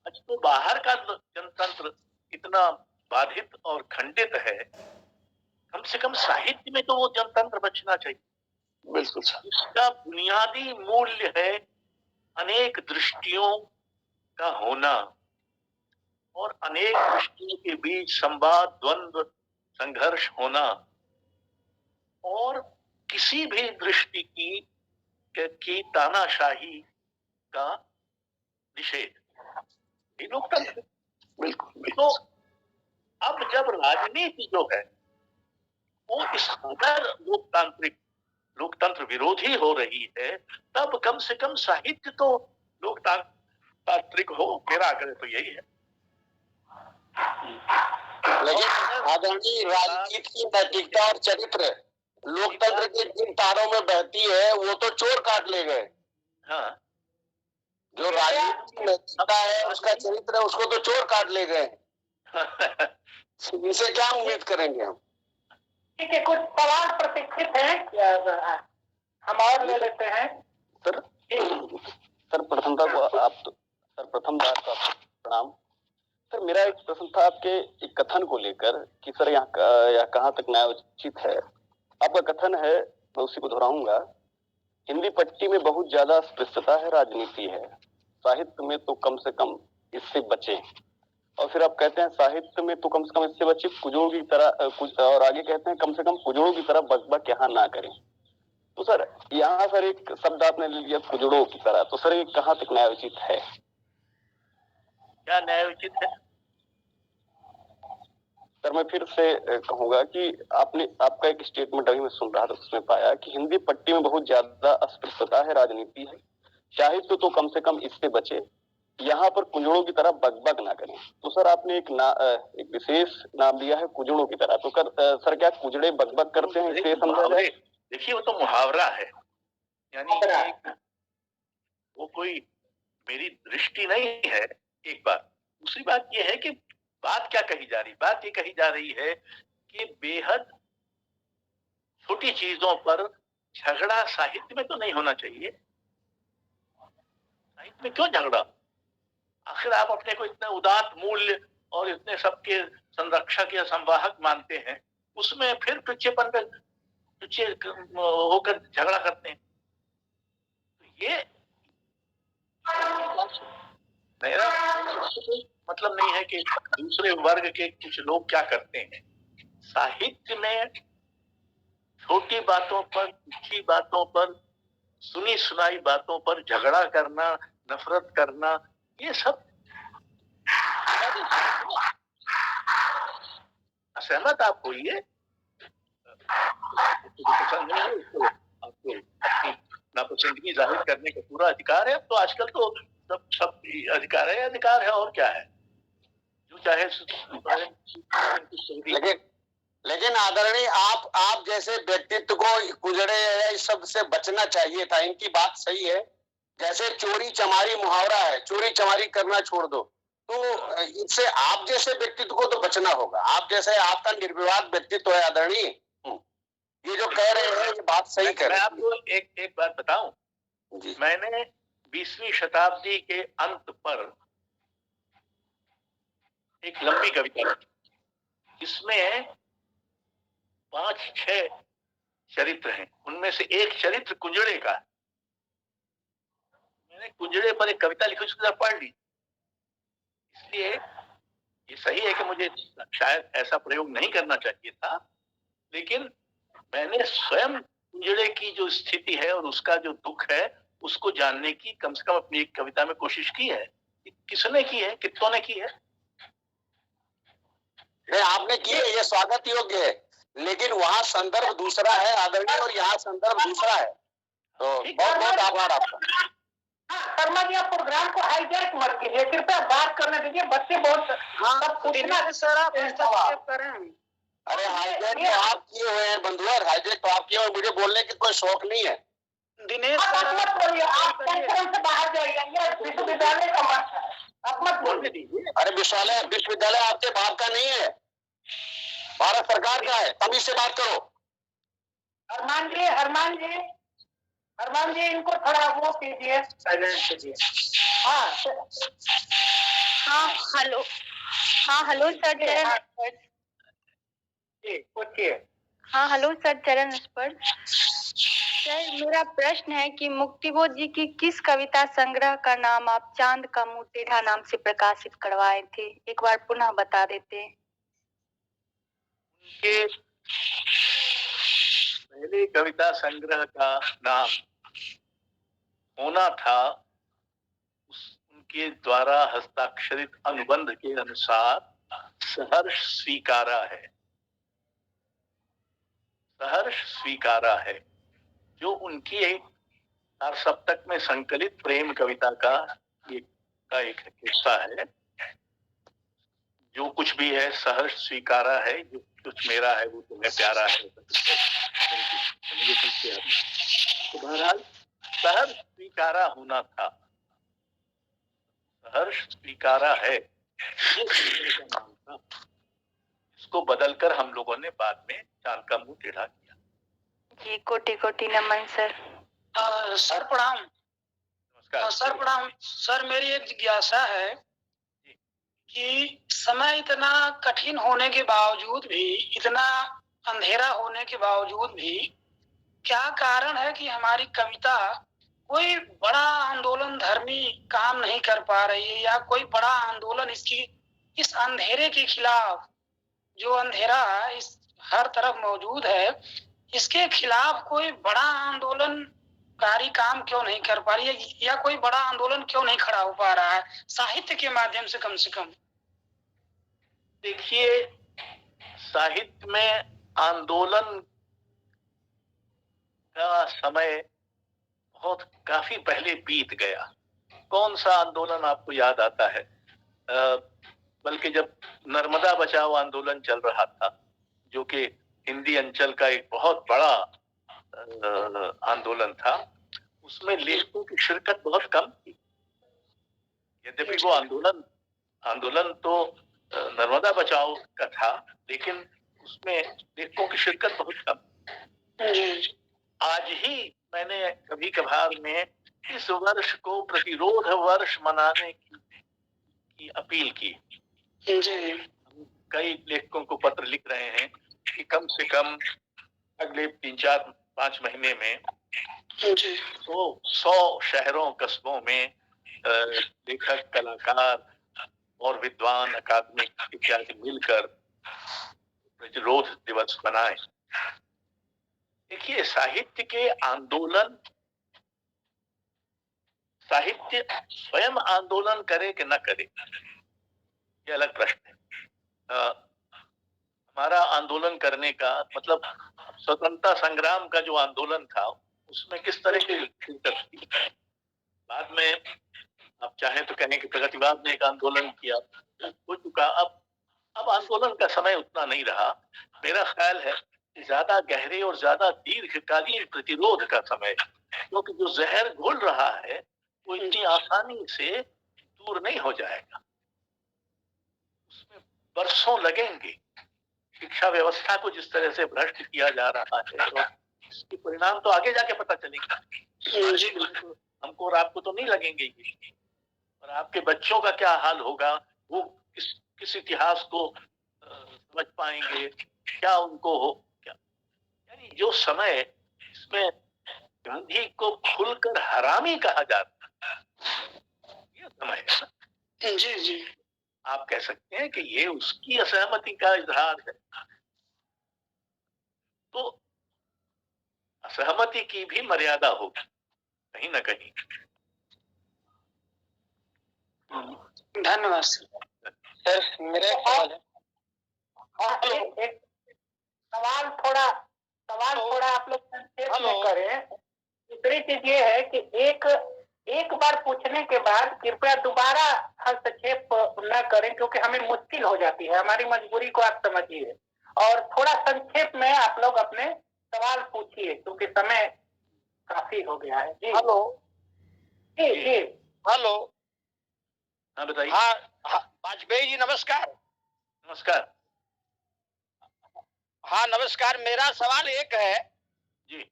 F: आज तो बाहर का जनतंत्र इतना बाधित और खंडित है, कम से कम साहित्य में तो वो जनतंत्र बचना चाहिए।
E: बिल्कुल सर।
F: इसका बुनियादी मूल्य है अनेक दृष्टियों का होना और अनेक दृष्टियों के बीच संवाद, द्वंद्व, संघर्ष होना और किसी भी दृष्टि की तानाशाही का निषेध, ये लोकतंत्र।
E: बिल्कुल।
F: तो अब जब राजनीति जो है वो इस कदर लोकतंत्र विरोधी हो रही है, तब कम से कम साहित्य तो लोकतांत्रिक हो। मेरा आग्रह तो यही है।
G: लेकिन आदरणीय, राजनीति की नैतिकता और चरित्र लोकतंत्र के जिन तारों में बहती है वो तो चोर काट ले गए।
F: हाँ,
G: जो राजनीति की नैतिकता है, उसका चरित्र है, उसको तो चोर काट ले गए। इनसे क्या उम्मीद करेंगे हम?
B: ठीक है, कुछ सवाल प्रतीक्षित हैं, हम और ले लेते हैं।
H: सर प्रथम बार का प्रणाम। सर मेरा एक प्रश्न था आपके एक कथन को लेकर कि सर यहाँ कहाँ तक न्याय उचित है। आपका कथन है, मैं उसी को दोहराऊंगा, हिंदी पट्टी में बहुत ज्यादा अस्पृश्यता है, राजनीति है, साहित्य में तो कम से कम इससे बचे। और फिर आप कहते हैं साहित्य में तो कम से कम इससे बचे, कुजों की तरह और आगे कहते हैं कम से कम कुजड़ों की तरह बकबक यहाँ ना करें। तो सर यहाँ सर एक शब्द आपने ले लिया कुजड़ों की तरह, तो सर ये कहाँ तक न्याय उचित है?
F: क्या न्याय उचित है?
H: सर मैं फिर से कहूंगा कि आपका एक स्टेटमेंट अभी मैं सुन रहा था, उसमें पाया कि हिंदी पट्टी में बहुत ज्यादा अस्पृश्यता है, राजनीति है, साहित्य तो कम से कम इससे बचे, यहाँ पर कुजड़ों की तरह बकबक ना करें। तो सर आपने एक विशेष नाम दिया है कुजड़ों की तरह, तो सर क्या कुजड़े बकबक करते हैं, इसे समझा जाए?
F: देखिए वो तो मुहावरा है, यानी वो कोई मेरी दृष्टि नहीं है। एक बात, दूसरी बात ये है कि बात क्या कही जा रही, बात ये कही जा रही है कि बेहद छोटी चीजों पर झगड़ा साहित्य में तो नहीं होना चाहिए। साहित्य में क्यों झगड़ा? आखिर आप अपने को इतना उदात्त मूल्य और इतने सबके संरक्षक या संवाहक मानते हैं, उसमें फिर टुच्चेपन पे टुच्चे होकर झगड़ा करते हैं। तो ये मेरा मतलब नहीं है कि दूसरे वर्ग के कुछ लोग क्या करते हैं। साहित्य में छोटी बातों पर, ऊंची बातों पर, सुनी सुनाई बातों पर झगड़ा करना, नफरत करना, ये सब असहमत आप होइए, पसंद नहीं है उसको, आपको अपनी नापसंदगी जाहिर करने का पूरा अधिकार है। तो आजकल तो सब अधिकार है, अधिकार है, और क्या है, जो चाहे।
G: लेकिन आदरणीय, आप जैसे व्यक्तित्व को कुजड़े इस सब से बचना चाहिए था। इनकी बात सही है, जैसे चोरी चमारी मुहावरा है, चोरी चमारी करना छोड़ दो, तो इससे आप जैसे व्यक्तित्व को तो बचना होगा। आप जैसे, आपका निर्विवाद व्यक्तित्व है आदरणीय, ये जो कह रहे हैं ये बात सही कह रहे हैं।
F: मैं आपको एक बात बताऊं, मैंने 20वीं शताब्दी के अंत पर एक लंबी कविता लिखी, इसमें 5-6 चरित्र हैं, उनमें से एक चरित्र कुंजड़े का है। मैंने कुंजड़े पर एक कविता लिखी, उसके साथ पढ़ ली। इसलिए ये सही है कि मुझे शायद ऐसा प्रयोग नहीं करना चाहिए था, लेकिन मैंने स्वयं कुंजड़े की जो स्थिति है और उसका जो दुख है उसको जानने की कम से कम अपनी एक कविता में कोशिश की है। किसने की है, कितनों ने की है?
G: नहीं, आपने की है, ये स्वागत योग्य है, लेकिन वहाँ संदर्भ दूसरा है आदरणीय और यहाँ संदर्भ दूसरा है। तो बहुत बहुत आभार आपका।
B: हाँ शर्मा जी, आप प्रोग्राम को हाईजैक मत कीजिए, कृपया बात करने दीजिए। बच्चे बहुत सब पूछना
D: सर आप
B: सवाल
D: करें।
G: अरे हाईजैक तो आप किए हुए हैं बंधुआ, हाईजैक तो आप किए हुए, मुझे बोलने की कोई शौक नहीं है।
D: दिनेश
B: आप
D: सर
B: मत बोलिए, आप कार्यक्रम से बाहर जाइए, ये विश्वविद्यालय का मंच है, आप मत बोलिए।
G: अरे विश्वविद्यालय आपके बाप का नहीं है, भारत सरकार का है, तभी से बात करो।
B: अरमान जी इनको थोड़ा वो कीजिए, साइलेंट कीजिए। हाँ
I: हेलो। हाँ हेलो सर, चरण
B: पूछिए।
I: हाँ हेलो सर, चरण स्पर्श। सर मेरा प्रश्न है कि मुक्तिबोध जी की किस कविता संग्रह का नाम आप चांद का मुंह टेढ़ा नाम से प्रकाशित करवाए थे, एक बार पुनः बता देते।
C: उनके पहले कविता संग्रह का नाम होना था, उनके द्वारा हस्ताक्षरित अनुबंध के अनुसार सहर्ष स्वीकारा है। सहर्ष स्वीकारा है जो उनकी एक 4 सप्तक में संकलित प्रेम कविता का एक हिस्सा है। जो कुछ भी है सहर्ष स्वीकारा है, जो कुछ मेरा है वो तुम्हें प्यारा है। तो बहरहाल सहर्ष स्वीकारा होना था, सहर्ष स्वीकारा है ये का नाम था। इसको बदलकर हम लोगों ने बाद में चांद का मुंह टेढ़ा किया।
I: जी कोटि कोटि नमन सर।
B: सर प्रणाम।
C: नमस्कार
B: सर प्रणाम। सर मेरी एक जिज्ञासा है कि समय इतना कठिन होने के बावजूद भी, इतना अंधेरा होने के बावजूद भी, क्या कारण है कि हमारी कविता कोई बड़ा आंदोलन धर्मी काम नहीं कर पा रही है, या कोई बड़ा आंदोलन इस अंधेरे के खिलाफ, जो अंधेरा इस हर तरफ मौजूद है, इसके खिलाफ कोई बड़ा आंदोलनकारी काम क्यों नहीं कर पा रही है, या कोई बड़ा आंदोलन क्यों नहीं खड़ा हो पा रहा है साहित्य के माध्यम से कम।
C: देखिए, साहित्य में आंदोलन का समय बहुत काफी पहले बीत गया। कौन सा आंदोलन आपको याद आता है? बल्कि जब नर्मदा बचाओ आंदोलन चल रहा था, जो कि हिंदी अंचल का एक बहुत बड़ा आंदोलन था, उसमें लेखकों की शिरकत बहुत कम थी। यद्यपि वो आंदोलन तो नर्मदा बचाओ का था, लेकिन उसमें लेखकों की शिरकत बहुत कम। आज ही मैंने कभी कभार में इस वर्ष को प्रतिरोध वर्ष मनाने की अपील की। कई लेखकों को पत्र लिख रहे हैं कि कम से कम अगले 3-4-5 महीने में तो 100 शहरों कस्बों में लेखक, कलाकार और विद्वान, अकादमिक इत्यादि मिलकर प्रतिरोध दिवस मनाएं। देखिए, साहित्य के आंदोलन, साहित्य स्वयं आंदोलन करे कि न करे, ये अलग प्रश्न है। हमारा आंदोलन करने का मतलब, स्वतंत्रता संग्राम का जो आंदोलन था उसमें किस तरह की शिरकत थी। बाद में आप चाहे तो कहें कि प्रगतिवाद ने एक आंदोलन किया, हो चुका। अब आंदोलन का समय उतना नहीं रहा। मेरा ख्याल है कि ज्यादा गहरे और ज्यादा दीर्घकालीन प्रतिरोध का समय, क्योंकि जो जहर घुल रहा है वो इतनी आसानी से दूर नहीं हो जाएगा, उसमें बरसों लगेंगे। शिक्षा व्यवस्था को जिस तरह से भ्रष्ट किया जा रहा है, और इसके परिणाम तो आगे जाके पता चलेगा। हमको और आपको तो नहीं लगेंगे ये, और आपके बच्चों का क्या हाल होगा, वो किस इतिहास को समझ पाएंगे, क्या उनको हो क्या। यानी जो समय इसमें गांधी को खुलकर हरामी कहा जाता है, ये समय है। जी आप कह सकते हैं कि ये उसकी असहमति का इजहार है। तो असहमति की भी मर्यादा होगी कहीं ना कहीं।
B: धन्यवाद सर। मेरा एक सवाल है। एक सवाल थोड़ा आप लोग संक्षेप में करें। दूसरी चीज ये है कि एक एक बार पूछने के बाद कृपया दोबारा हस्तक्षेप न करें, क्योंकि हमें मुश्किल हो जाती है, हमारी मजबूरी को आप समझिए, और थोड़ा संक्षेप में आप लोग अपने सवाल पूछिए, क्योंकि समय काफी हो गया है। जी
G: हेलो
B: जी जी
G: हेलो,
C: हाँ बताइए।
G: हाँ वाजपेयी जी नमस्कार।
C: नमस्कार।
G: हाँ नमस्कार, मेरा सवाल एक है
C: जी।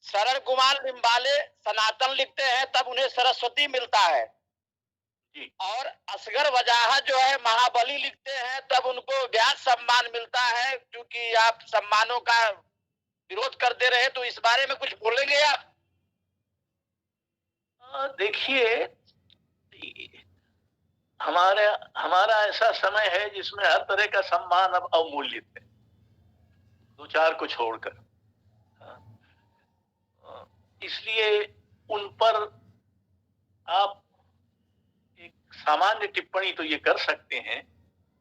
G: शरण कुमार लिम्बाले सनातन लिखते हैं तब उन्हें सरस्वती मिलता है
C: जी।
G: और असगर वजाहत जो है महाबली लिखते हैं तब उनको व्यास सम्मान मिलता है। क्योंकि आप सम्मानों का विरोध करते रहे, तो इस बारे में कुछ बोलेंगे आप?
C: देखिए, हमारा ऐसा समय है जिसमें हर तरह का सम्मान अब अवमूल्यित है, दो चार को छोड़कर। इसलिए उन पर आप एक सामान्य टिप्पणी तो ये कर सकते हैं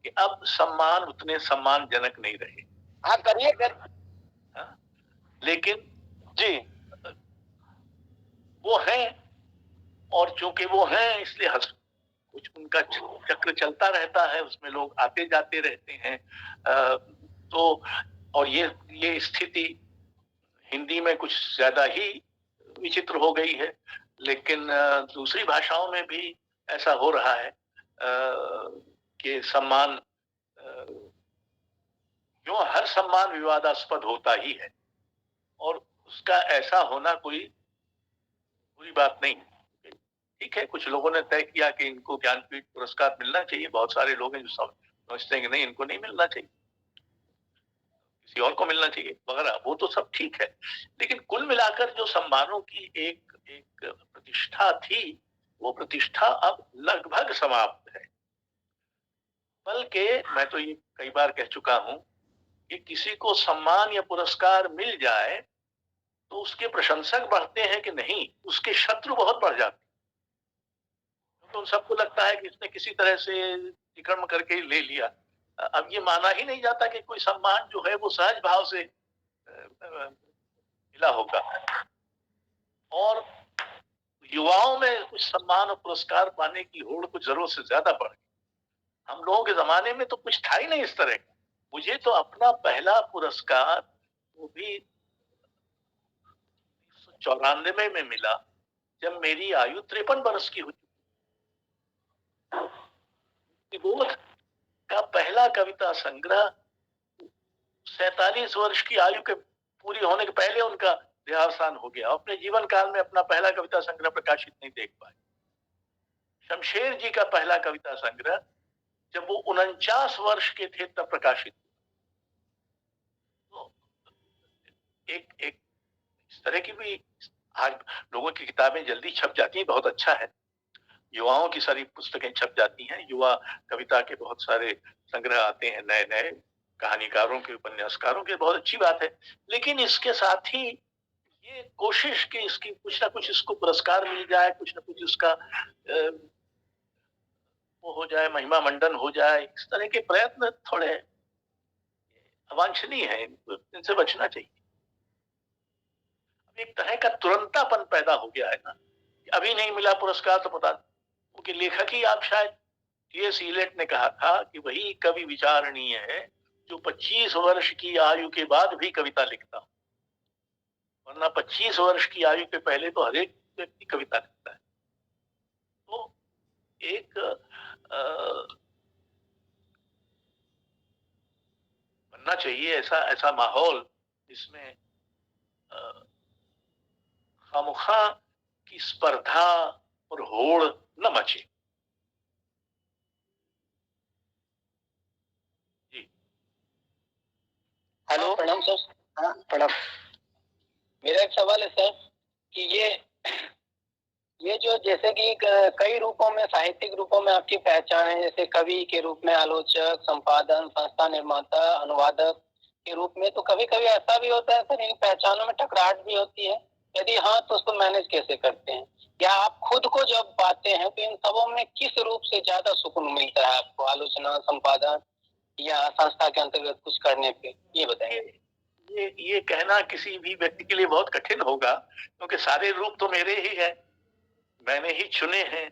C: कि अब सम्मान उतने सम्मानजनक नहीं रहे।
G: हाँ करिए
C: लेकिन
G: जी,
C: वो हैं, और चूंकि वो हैं इसलिए कुछ उनका चक्र चलता रहता है, उसमें लोग आते जाते रहते हैं। तो और ये स्थिति हिंदी में कुछ ज्यादा ही विचित्र हो गई है, लेकिन दूसरी भाषाओं में भी ऐसा हो रहा है कि सम्मान, जो हर सम्मान विवादास्पद होता ही है, और उसका ऐसा होना कोई बुरी बात नहीं। ठीक है, कुछ लोगों ने तय किया कि इनको ज्ञानपीठ पुरस्कार मिलना चाहिए, बहुत सारे लोग हैं जो समझते हैं कि नहीं, इनको नहीं मिलना चाहिए, किसी और को मिलना चाहिए वगैरह, वो तो सब ठीक है। लेकिन कुल मिलाकर जो सम्मानों की एक प्रतिष्ठा थी, वो प्रतिष्ठा अब लगभग समाप्त है। बल्कि मैं तो ये कई बार कह चुका हूं कि किसी को सम्मान या पुरस्कार मिल जाए तो उसके प्रशंसक बढ़ते हैं कि नहीं, उसके शत्रु बहुत बढ़ जाते हैं। तो उन सबको लगता है कि इसने किसी तरह से विक्रम करके ले लिया। अब ये माना ही नहीं जाता कि कोई सम्मान जो है वो सहज भाव से मिला होगा। और युवाओं में कुछ सम्मान और पुरस्कार पाने की होड़ कुछ जरूरत से ज्यादा बढ़ गई। हम लोगों के जमाने में तो कुछ था ही नहीं इस तरह का। मुझे तो अपना पहला पुरस्कार वो भी 1994 में मिला, जब मेरी आयु 53 वर्ष की हो चुकी। बोध का पहला कविता संग्रह 47 वर्ष की आयु के पूरी होने के पहले उनका देहावसान हो गया। अपने जीवन काल में अपना पहला कविता संग्रह प्रकाशित नहीं देख पाए। शमशेर जी का पहला कविता संग्रह जब वो 49 वर्ष के थे तब प्रकाशित। तो एक इस तरह की भी आज लोगों की किताबें जल्दी छप जाती हैं, बहुत अच्छा है। युवाओं की सारी पुस्तकें छप जाती हैं, युवा कविता के बहुत सारे संग्रह आते हैं, नए नए कहानीकारों के, उपन्यासकारों के, बहुत अच्छी बात है। लेकिन इसके साथ ही ये कोशिश कि इसकी कुछ ना कुछ इसको पुरस्कार मिल जाए, कुछ ना कुछ उसका वो हो जाए, महिमा मंडन हो जाए, इस तरह के प्रयत्न थोड़े अवांछनीय है, इनसे बचना चाहिए। एक तरह का तुरंतापन पैदा हो गया है ना, अभी नहीं मिला पुरस्कार तो पता, क्योंकि लेखक ही आप शायद टी.एस. इलियट ने कहा था कि वही कवि विचारणीय है जो 25 वर्ष की आयु के बाद भी कविता लिखता, वरना 25 वर्ष की आयु के पहले तो हर एक व्यक्ति कविता लिखता है। तो एक बनना चाहिए ऐसा माहौल जिसमें खामोखा की स्पर्धा और होड़ न मचे। जी
J: हेलो, प्रणाम सर। हाँ प्रणाम। मेरा एक सवाल है सर कि ये जो जैसे कि कई रूपों में, साहित्यिक रूपों में आपकी पहचान है, जैसे कवि के रूप में, आलोचक, संपादन, संस्था निर्माता, अनुवादक के रूप में, तो कभी कभी ऐसा भी होता है सर इन पहचानों में टकराहट भी होती है? यदि हाँ तो उसको मैनेज कैसे करते हैं? या आप खुद को जब पाते हैं तो इन सबों में किस रूप से ज्यादा सुकून मिलता है आपको, आलोचना, संपादन या संस्था के अंतर्गत कुछ करने पे, ये बताइए।
C: ये कहना किसी भी व्यक्ति के लिए बहुत कठिन होगा, क्योंकि सारे रूप तो मेरे ही हैं।
F: मैंने ही चुने हैं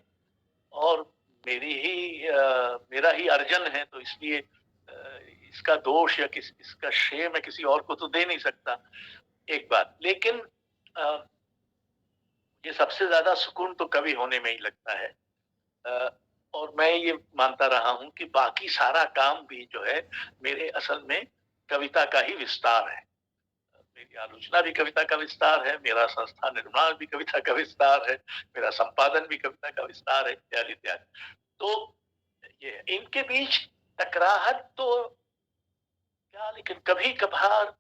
F: और मेरा ही अर्जन है, तो इसलिए इसका दोष या इसका श्रेय मैं किसी और को तो दे नहीं सकता, एक बात। लेकिन ये सबसे ज्यादा सुकून तो कवि होने में ही लगता है। और मैं ये मानता रहा हूं कि बाकी सारा काम भी जो है मेरे असल में कविता का ही विस्तार है। मेरी आलोचना भी कविता का विस्तार है, मेरा संस्था निर्माण भी कविता का विस्तार है, मेरा संपादन भी कविता का विस्तार है, इत्यादि इत्यादि। तो ये इनके बीच टकराहट तो क्या, लेकिन कभी कभार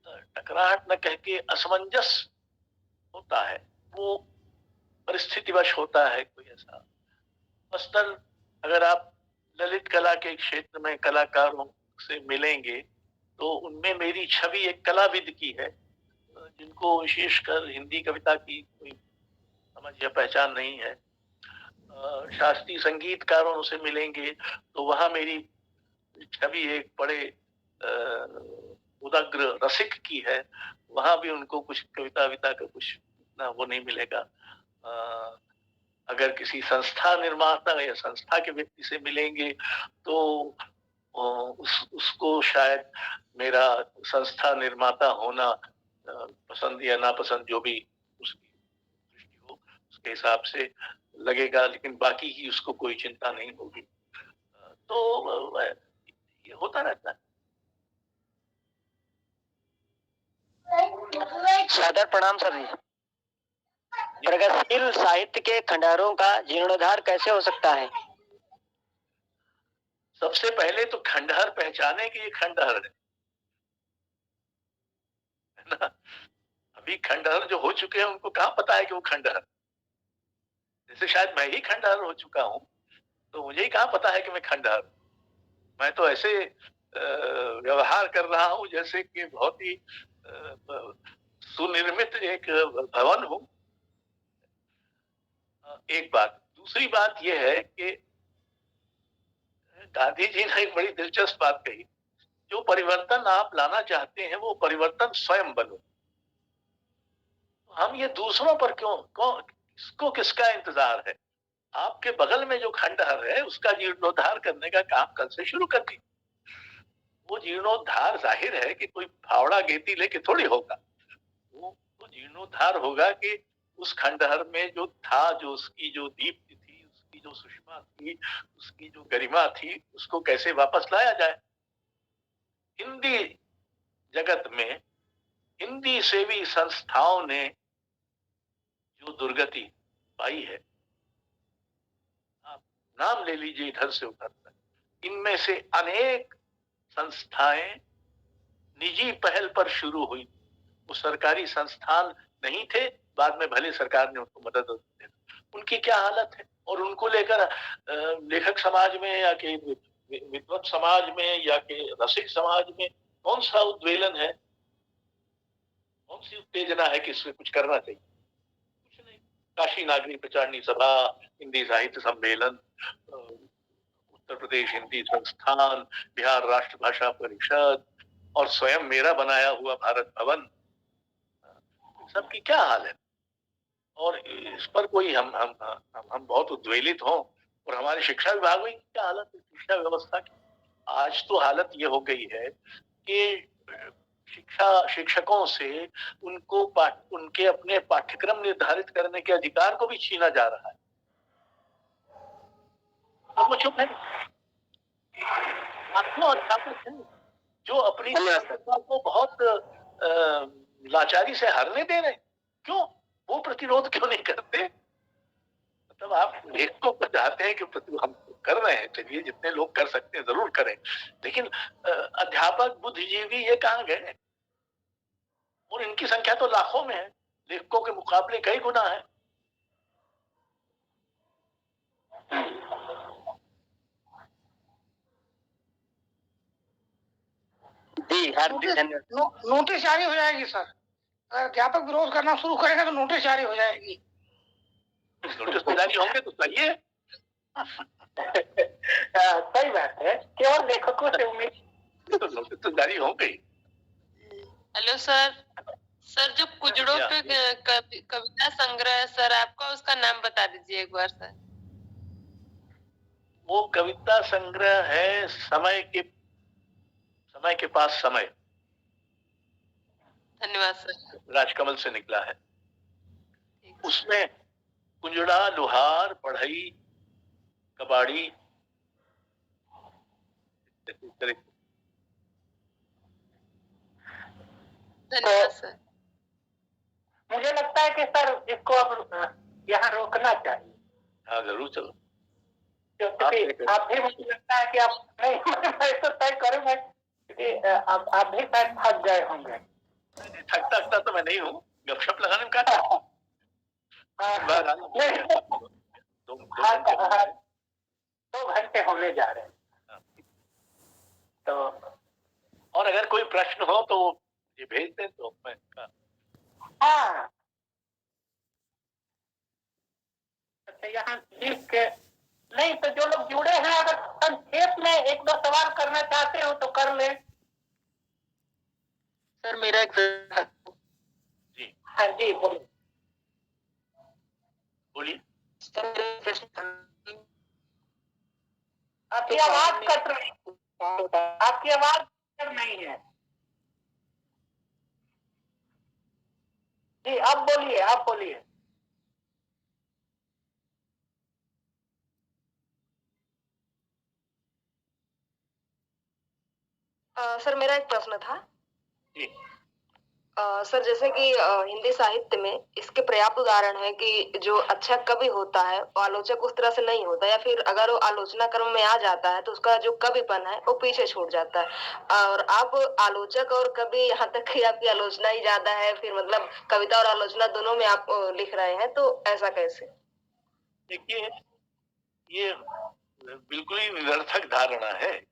F: टकराहट न कह के असमंजस होता है, वो परिस्थितिवश होता है कोई ऐसा। मसलन अगर आप ललित कला के क्षेत्र में कलाकारों से मिलेंगे तो उनमें मेरी छवि एक कलाविद की है, जिनको विशेषकर हिंदी कविता की कोई समझ या पहचान नहीं है। शास्त्रीय संगीतकारों से मिलेंगे तो वहां मेरी छवि एक बड़े उदग्र रसिक की है, वहां भी उनको कुछ कविता विता का कुछ ना वो नहीं मिलेगा। अगर किसी संस्था निर्माता या संस्था के व्यक्ति से मिलेंगे तो उसको शायद मेरा संस्था निर्माता होना पसंद या नापसंद जो भी उसकी दृष्टि हो उसके हिसाब से लगेगा, लेकिन बाकी की उसको कोई चिंता नहीं होगी। तो ये होता रहता है।
J: सादर प्रणाम सर जी। प्रगतिशील साहित्य के खंडहरों का जीर्णोद्धार कैसे हो सकता है?
F: सबसे पहले तो खंडहर पहचाने कि ये खंडहर है ना। अभी खंडहर जो हो चुके हैं उनको कहाँ पता है कि वो खंडहर, जैसे शायद मैं ही खंडहर हो चुका हूं तो मुझे ही कहाँ पता है कि मैं खंडहर। मैं तो ऐसे व्यवहार कर रहा हूं जैसे कि बहुत ही सुनिर्मित एक भवन हो। एक बात। दूसरी बात यह है कि गांधी जी ने एक बड़ी दिलचस्प बात कही, जो परिवर्तन आप लाना चाहते हैं वो परिवर्तन स्वयं बनो। हम ये दूसरों पर क्यों किसका इंतजार है? आपके बगल में जो खंडहर है उसका जीर्णोद्धार करने का काम कल से शुरू कर दी। वो जीर्णोद्धार जाहिर है कि कोई फावड़ा गेती लेके थोड़ी होगा, वो जीर्णोद्धार होगा कि उस खंडहर में जो था, जो उसकी जो दीप्ति थी, उसकी जो सुषमा थी, उसकी जो गरिमा थी, उसको कैसे वापस लाया जाए। हिंदी जगत में हिंदी सेवी संस्थाओं ने जो दुर्गति पाई है, आप नाम ले लीजिए इधर से उधर तक, इनमें से अनेक संस्थाएं निजी पहल पर शुरू हुई। वो सरकारी संस्थान नहीं थे, बाद में भले सरकार ने उनको मदद दी। उनकी क्या हालत है, और उनको लेकर लेखक समाज में या कि विद्वत समाज में या कि रसिक समाज में कौन सा उद्वेलन है, कौन सी उत्तेजना है कि इसमें कुछ करना चाहिए? कुछ नहीं। काशी नागरी प्रचारणी सभा, हिंदी साहित्य सम्मेलन, उत्तर प्रदेश हिंदी संस्थान, बिहार राष्ट्र भाषा परिषद और स्वयं मेरा बनाया हुआ भारत भवन, सबकी क्या हाल है? और इस पर कोई हम बहुत उद्वेलित हों। और हमारे शिक्षा विभाग में क्या हालत है शिक्षा व्यवस्था की? आज तो हालत ये हो गई है कि शिक्षकों से उनके अपने पाठ्यक्रम निर्धारित करने के अधिकार को भी छीना जा रहा है। अब वो चुप है। अध्यापक हैं जो अपनी शिक्षा को बहुत लाचारी से हारने दे रहे, क्यों? वो प्रतिरोध क्यों नहीं करते? मतलब आप लेखकों को चाहते हैं कि हम कर रहे हैं, चलिए जितने लोग कर सकते हैं जरूर करें, लेकिन अध्यापक बुद्धिजीवी ये कहाँ गए? और इनकी संख्या तो लाखों में है, लेखकों के मुकाबले कई गुना है।
B: नोटिस जारी हो जाएगी सर। अध्यापक विरोध करना शुरू करेगा तो नोटिस जारी हो जाएगी।
F: नोटिस जारी होंगे तो सही है।
J: सही बात है, केवल लेखकों से उम्मीद।
F: तो नोटिस तो जारी हो गई।
K: Hello sir. सर जो कुजड़ों पे कविता संग्रह है सर, आपका उसका नाम बता दीजिए एक बार सर।
F: वो कविता संग्रह है समय के पास समय।
K: धन्यवाद सर।
F: राजकमल से निकला है। उसमें कुंजड़ा, लोहार, बढ़ई, कबाड़ी,
K: धन्यवाद सर।
B: मुझे लगता है कि सर इसको अब यहाँ रोकना चाहिए।
F: हाँ जरूर, चलो।
B: क्योंकि आप भी, मुझे लगता है कि आप नहीं, मैं तो तय करूंगा कि आप भी शायद थक गए होंगे।
F: थकता तो मैं नहीं हूँ, गपशप लगाने में क्या।
B: 2 घंटे होने जा रहे हैं। तो
F: और अगर कोई प्रश्न हो तो ये भेज दें तो मैं
B: हाँ, अच्छा यहाँ लिख के नहीं, तो जो लोग जुड़े हैं अगर संक्षेप में 1-2 सवाल करना चाहते हो तो कर ले।
J: सर मेरा एक
F: जी।
B: हाँ जी बोलिए।
F: बोलिए।
B: आपकी आवाज कट रही है, आपकी आवाज नहीं है जी। आप बोलिए, आप बोलिए।
L: सर मेरा एक प्रश्न था।
F: जी।
L: सर जैसे कि हिंदी साहित्य में इसके पर्याप्त उदाहरण है कि जो अच्छा कवि होता है वो आलोचक उस तरह से नहीं होता, या फिर अगर वो आलोचना क्रम में आ जाता है तो उसका जो कविपन है वो पीछे छूट जाता है। और आप आलोचक और कवि, यहाँ तक कि आपकी आलोचना ही ज्यादा है, फिर मतलब कविता और आलोचना दोनों में आप लिख रहे हैं, तो ऐसा कैसे?
F: देखिए, ये बिल्कुल ही निरर्थक धारणा है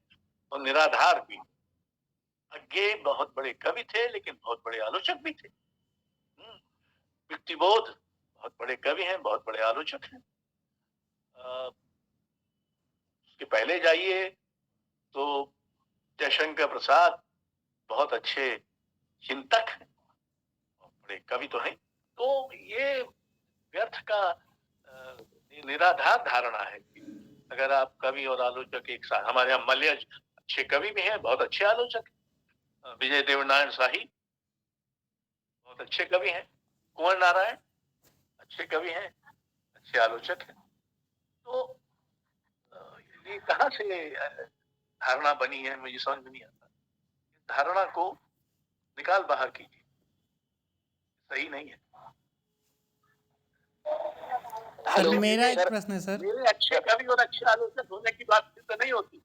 F: और निराधार भी। आगे बहुत बड़े कवि थे लेकिन बहुत बड़े आलोचक भी थे। व्यक्तिबोध बहुत बड़े कवि हैं, बहुत बड़े आलोचक हैं। उसके पहले जाइए तो जयशंकर प्रसाद बहुत अच्छे चिंतक हैं, बड़े कवि तो हैं। तो ये व्यर्थ का निराधार धारणा है कि अगर आप कवि और आलोचक एक साथ, हमारे यहाँ मलयज अच्छे कवि भी हैं, बहुत अच्छे आलोचक हैं। विजय देवनारायण शाही बहुत अच्छे कवि हैं। कुंवर नारायण अच्छे कवि हैं, अच्छे आलोचक हैं। तो ये कहाँ से धारणा बनी है, मुझे समझ में नहीं आता। धारणा को निकाल बाहर कीजिए, सही नहीं है।
M: सर मेरा एक प्रश्न है सर।
F: मेरे अच्छे कवि और अच्छे आलोचक होने की बात तो नहीं होती।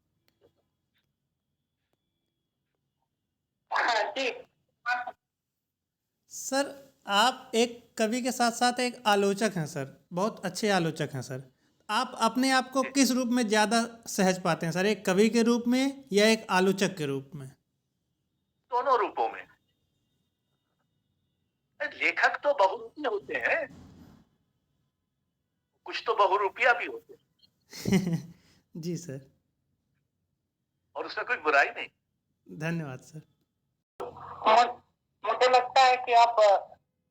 M: सर आप एक कवि के साथ साथ एक आलोचक हैं सर, बहुत अच्छे आलोचक हैं सर। आप अपने आप को किस रूप में ज़्यादा सहज पाते हैं सर, एक कवि के रूप में या एक आलोचक के रूप में?
F: दोनों रूपों में। लेखक तो बहुरूपी होते हैं, कुछ तो बहुरूपिया भी होते हैं।
M: जी सर।
F: और उसमें कोई बुराई नहीं।
M: धन्यवाद सर।
B: मुझे लगता है कि आप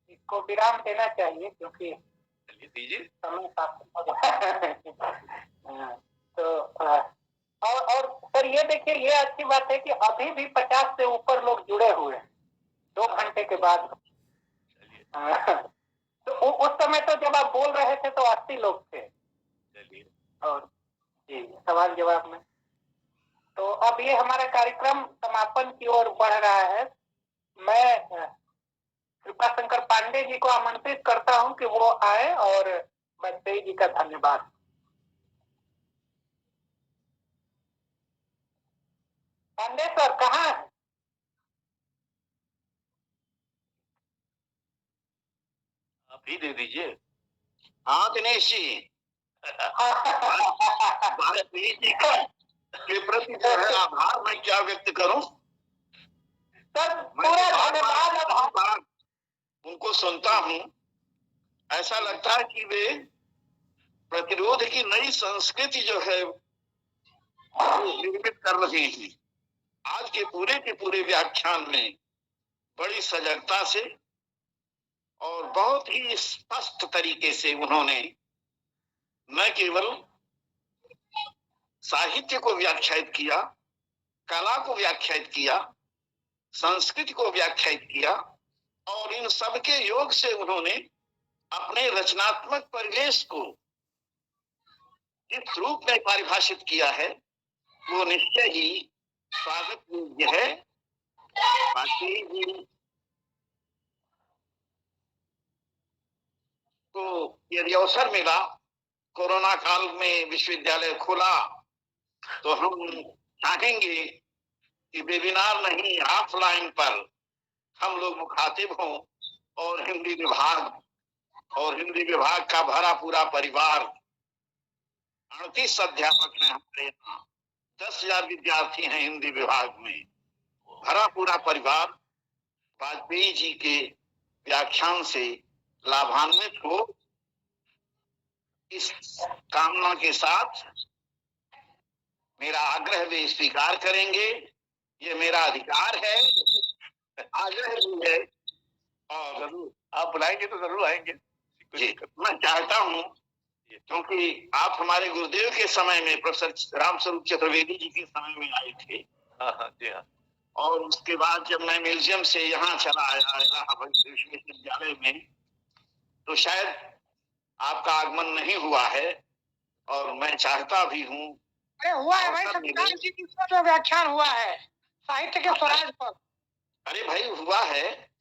B: इसको विराम देना चाहिए, क्योंकि
F: दीजिए
B: समय तो और सर ये देखिए, ये अच्छी बात है कि अभी भी 50 से ऊपर लोग जुड़े हुए हैं 2 घंटे के बाद। तो उस समय तो जब आप बोल रहे थे तो 80 लोग थे। और जी सवाल जवाब में तो अब ये हमारा कार्यक्रम समापन की ओर बढ़ रहा है। मैं कृपा शंकर पांडे जी को आमंत्रित करता हूं कि वो आए और वाजपेयी जी का धन्यवाद। पांडे सर कहाँ है?
F: आप ही दे दीजिए।
A: हाँ दिनेश जी, वाजपेयी जी के प्रति जो है आभार मैं क्या व्यक्त करूं। बार उनको सुनता हूं, ऐसा लगता है कि वे प्रतिरोध की नई संस्कृति जो है निर्मित कर रहे हैं। आज के पूरे व्याख्यान में बड़ी सजगता से और बहुत ही स्पष्ट तरीके से उन्होंने न केवल साहित्य को व्याख्यायित किया, कला को व्याख्यायित किया, संस्कृति को व्याख्यायित किया, और इन सब के योग से उन्होंने अपने रचनात्मक परिवेश को जिस रूप में परिभाषित किया है वो निश्चय ही स्वागत योग्य है। वाजपेयी जी को यदि अवसर मिला, कोरोना काल में विश्वविद्यालय खुला, तो हम चाहेंगे कि वेबिनार नहीं, ऑफलाइन पर हम लोग मुखातिब हों और हिंदी विभाग का भरा पूरा परिवार, 38 अध्यापक हैं हमारे यहाँ, 10,000 विद्यार्थी हैं हिंदी विभाग में, भरा पूरा परिवार वाजपेयी जी के व्याख्यान से लाभान्वित हो। इस कामना के साथ मेरा आग्रह वे स्वीकार करेंगे, ये मेरा अधिकार है, आग्रह भी है, और
F: जरूर आप बुलाएंगे तो जरूर आएंगे।
A: जी, मैं चाहता हूँ क्योंकि आप हमारे गुरुदेव के समय में प्रोफेसर रामस्वरूप चतुर्वेदी जी के समय में आए थे।
F: हाँ जी हाँ।
A: और उसके बाद जब मैं म्यूजियम से यहाँ चला आया इलाहाबाद विश्वविद्यालय में, तो शायद आपका आगमन नहीं हुआ है, और मैं चाहता भी हूँ।
B: हुआ है भाई, संविधान जी की जो व्याख्यान हुआ है साहित्य के स्वराज पर।
A: अरे भाई हुआ है,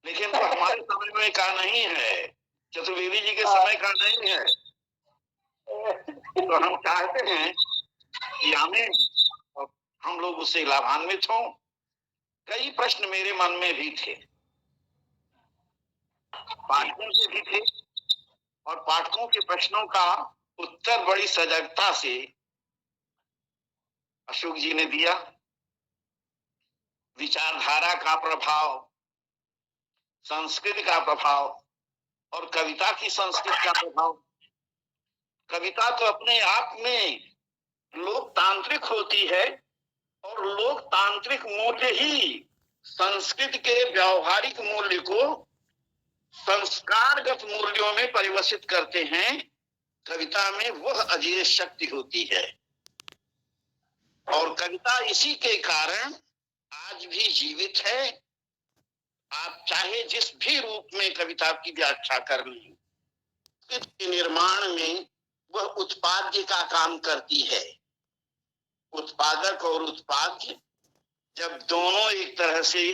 A: लेकिन वो हमारे समय में का नहीं है, चतुर्वेदी जी के समय का नहीं है। तो हम चाहते हैं कि हम लोग उससे लाभान्वित हों। कई प्रश्न मेरे मन में भी थे, पाठकों के भी थे, और पाठकों के प्रश्नों का उत्तर बड़ी सजगता से अशोक जी ने दिया। विचारधारा का प्रभाव, संस्कृति का प्रभाव और कविता की संस्कृति का प्रभाव। कविता तो अपने आप में लोकतांत्रिक होती है, और लोकतांत्रिक मूल्य ही संस्कृति के व्यावहारिक मूल्य को संस्कारगत मूल्यों में परिवर्तित करते हैं। कविता में वह अजेय शक्ति होती है, और कविता इसी के कारण आज भी जीवित है। आप चाहे जिस भी रूप में कविता की व्याख्या कर लें, के निर्माण में वह उत्पाद्य का काम करती है। उत्पादक और उत्पाद्य जब दोनों एक तरह से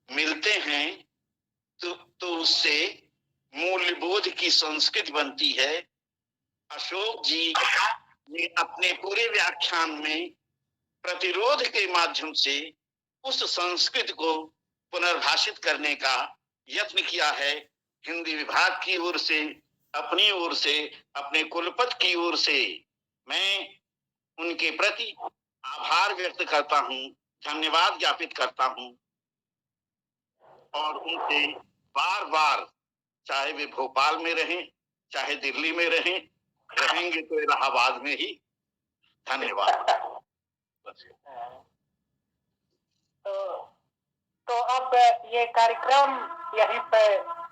A: मिलते हैं तो उससे मूल्यबोध की संस्कृति बनती है। अशोक जी ने अपने पूरे व्याख्यान में प्रतिरोध के माध्यम से उस संस्कृति को पुनर्भाषित करने का यत्न किया है। हिंदी विभाग की ओर से, अपनी ओर से, अपने कुलपति की ओर से मैं उनके प्रति आभार व्यक्त करता हूँ, धन्यवाद ज्ञापित करता हूँ, और उनसे बार बार, चाहे वे भोपाल में रहें, चाहे दिल्ली में रहेंगे तो इलाहाबाद में ही। धन्यवाद।
B: तो अब ये कार्यक्रम यहीं पे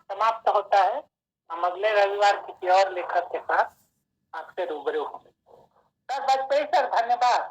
B: समाप्त होता है। हम अगले रविवार किसी और लेखक के साथ आपसे रूबरू होंगे। सर वाजपेयी सर, धन्यवाद।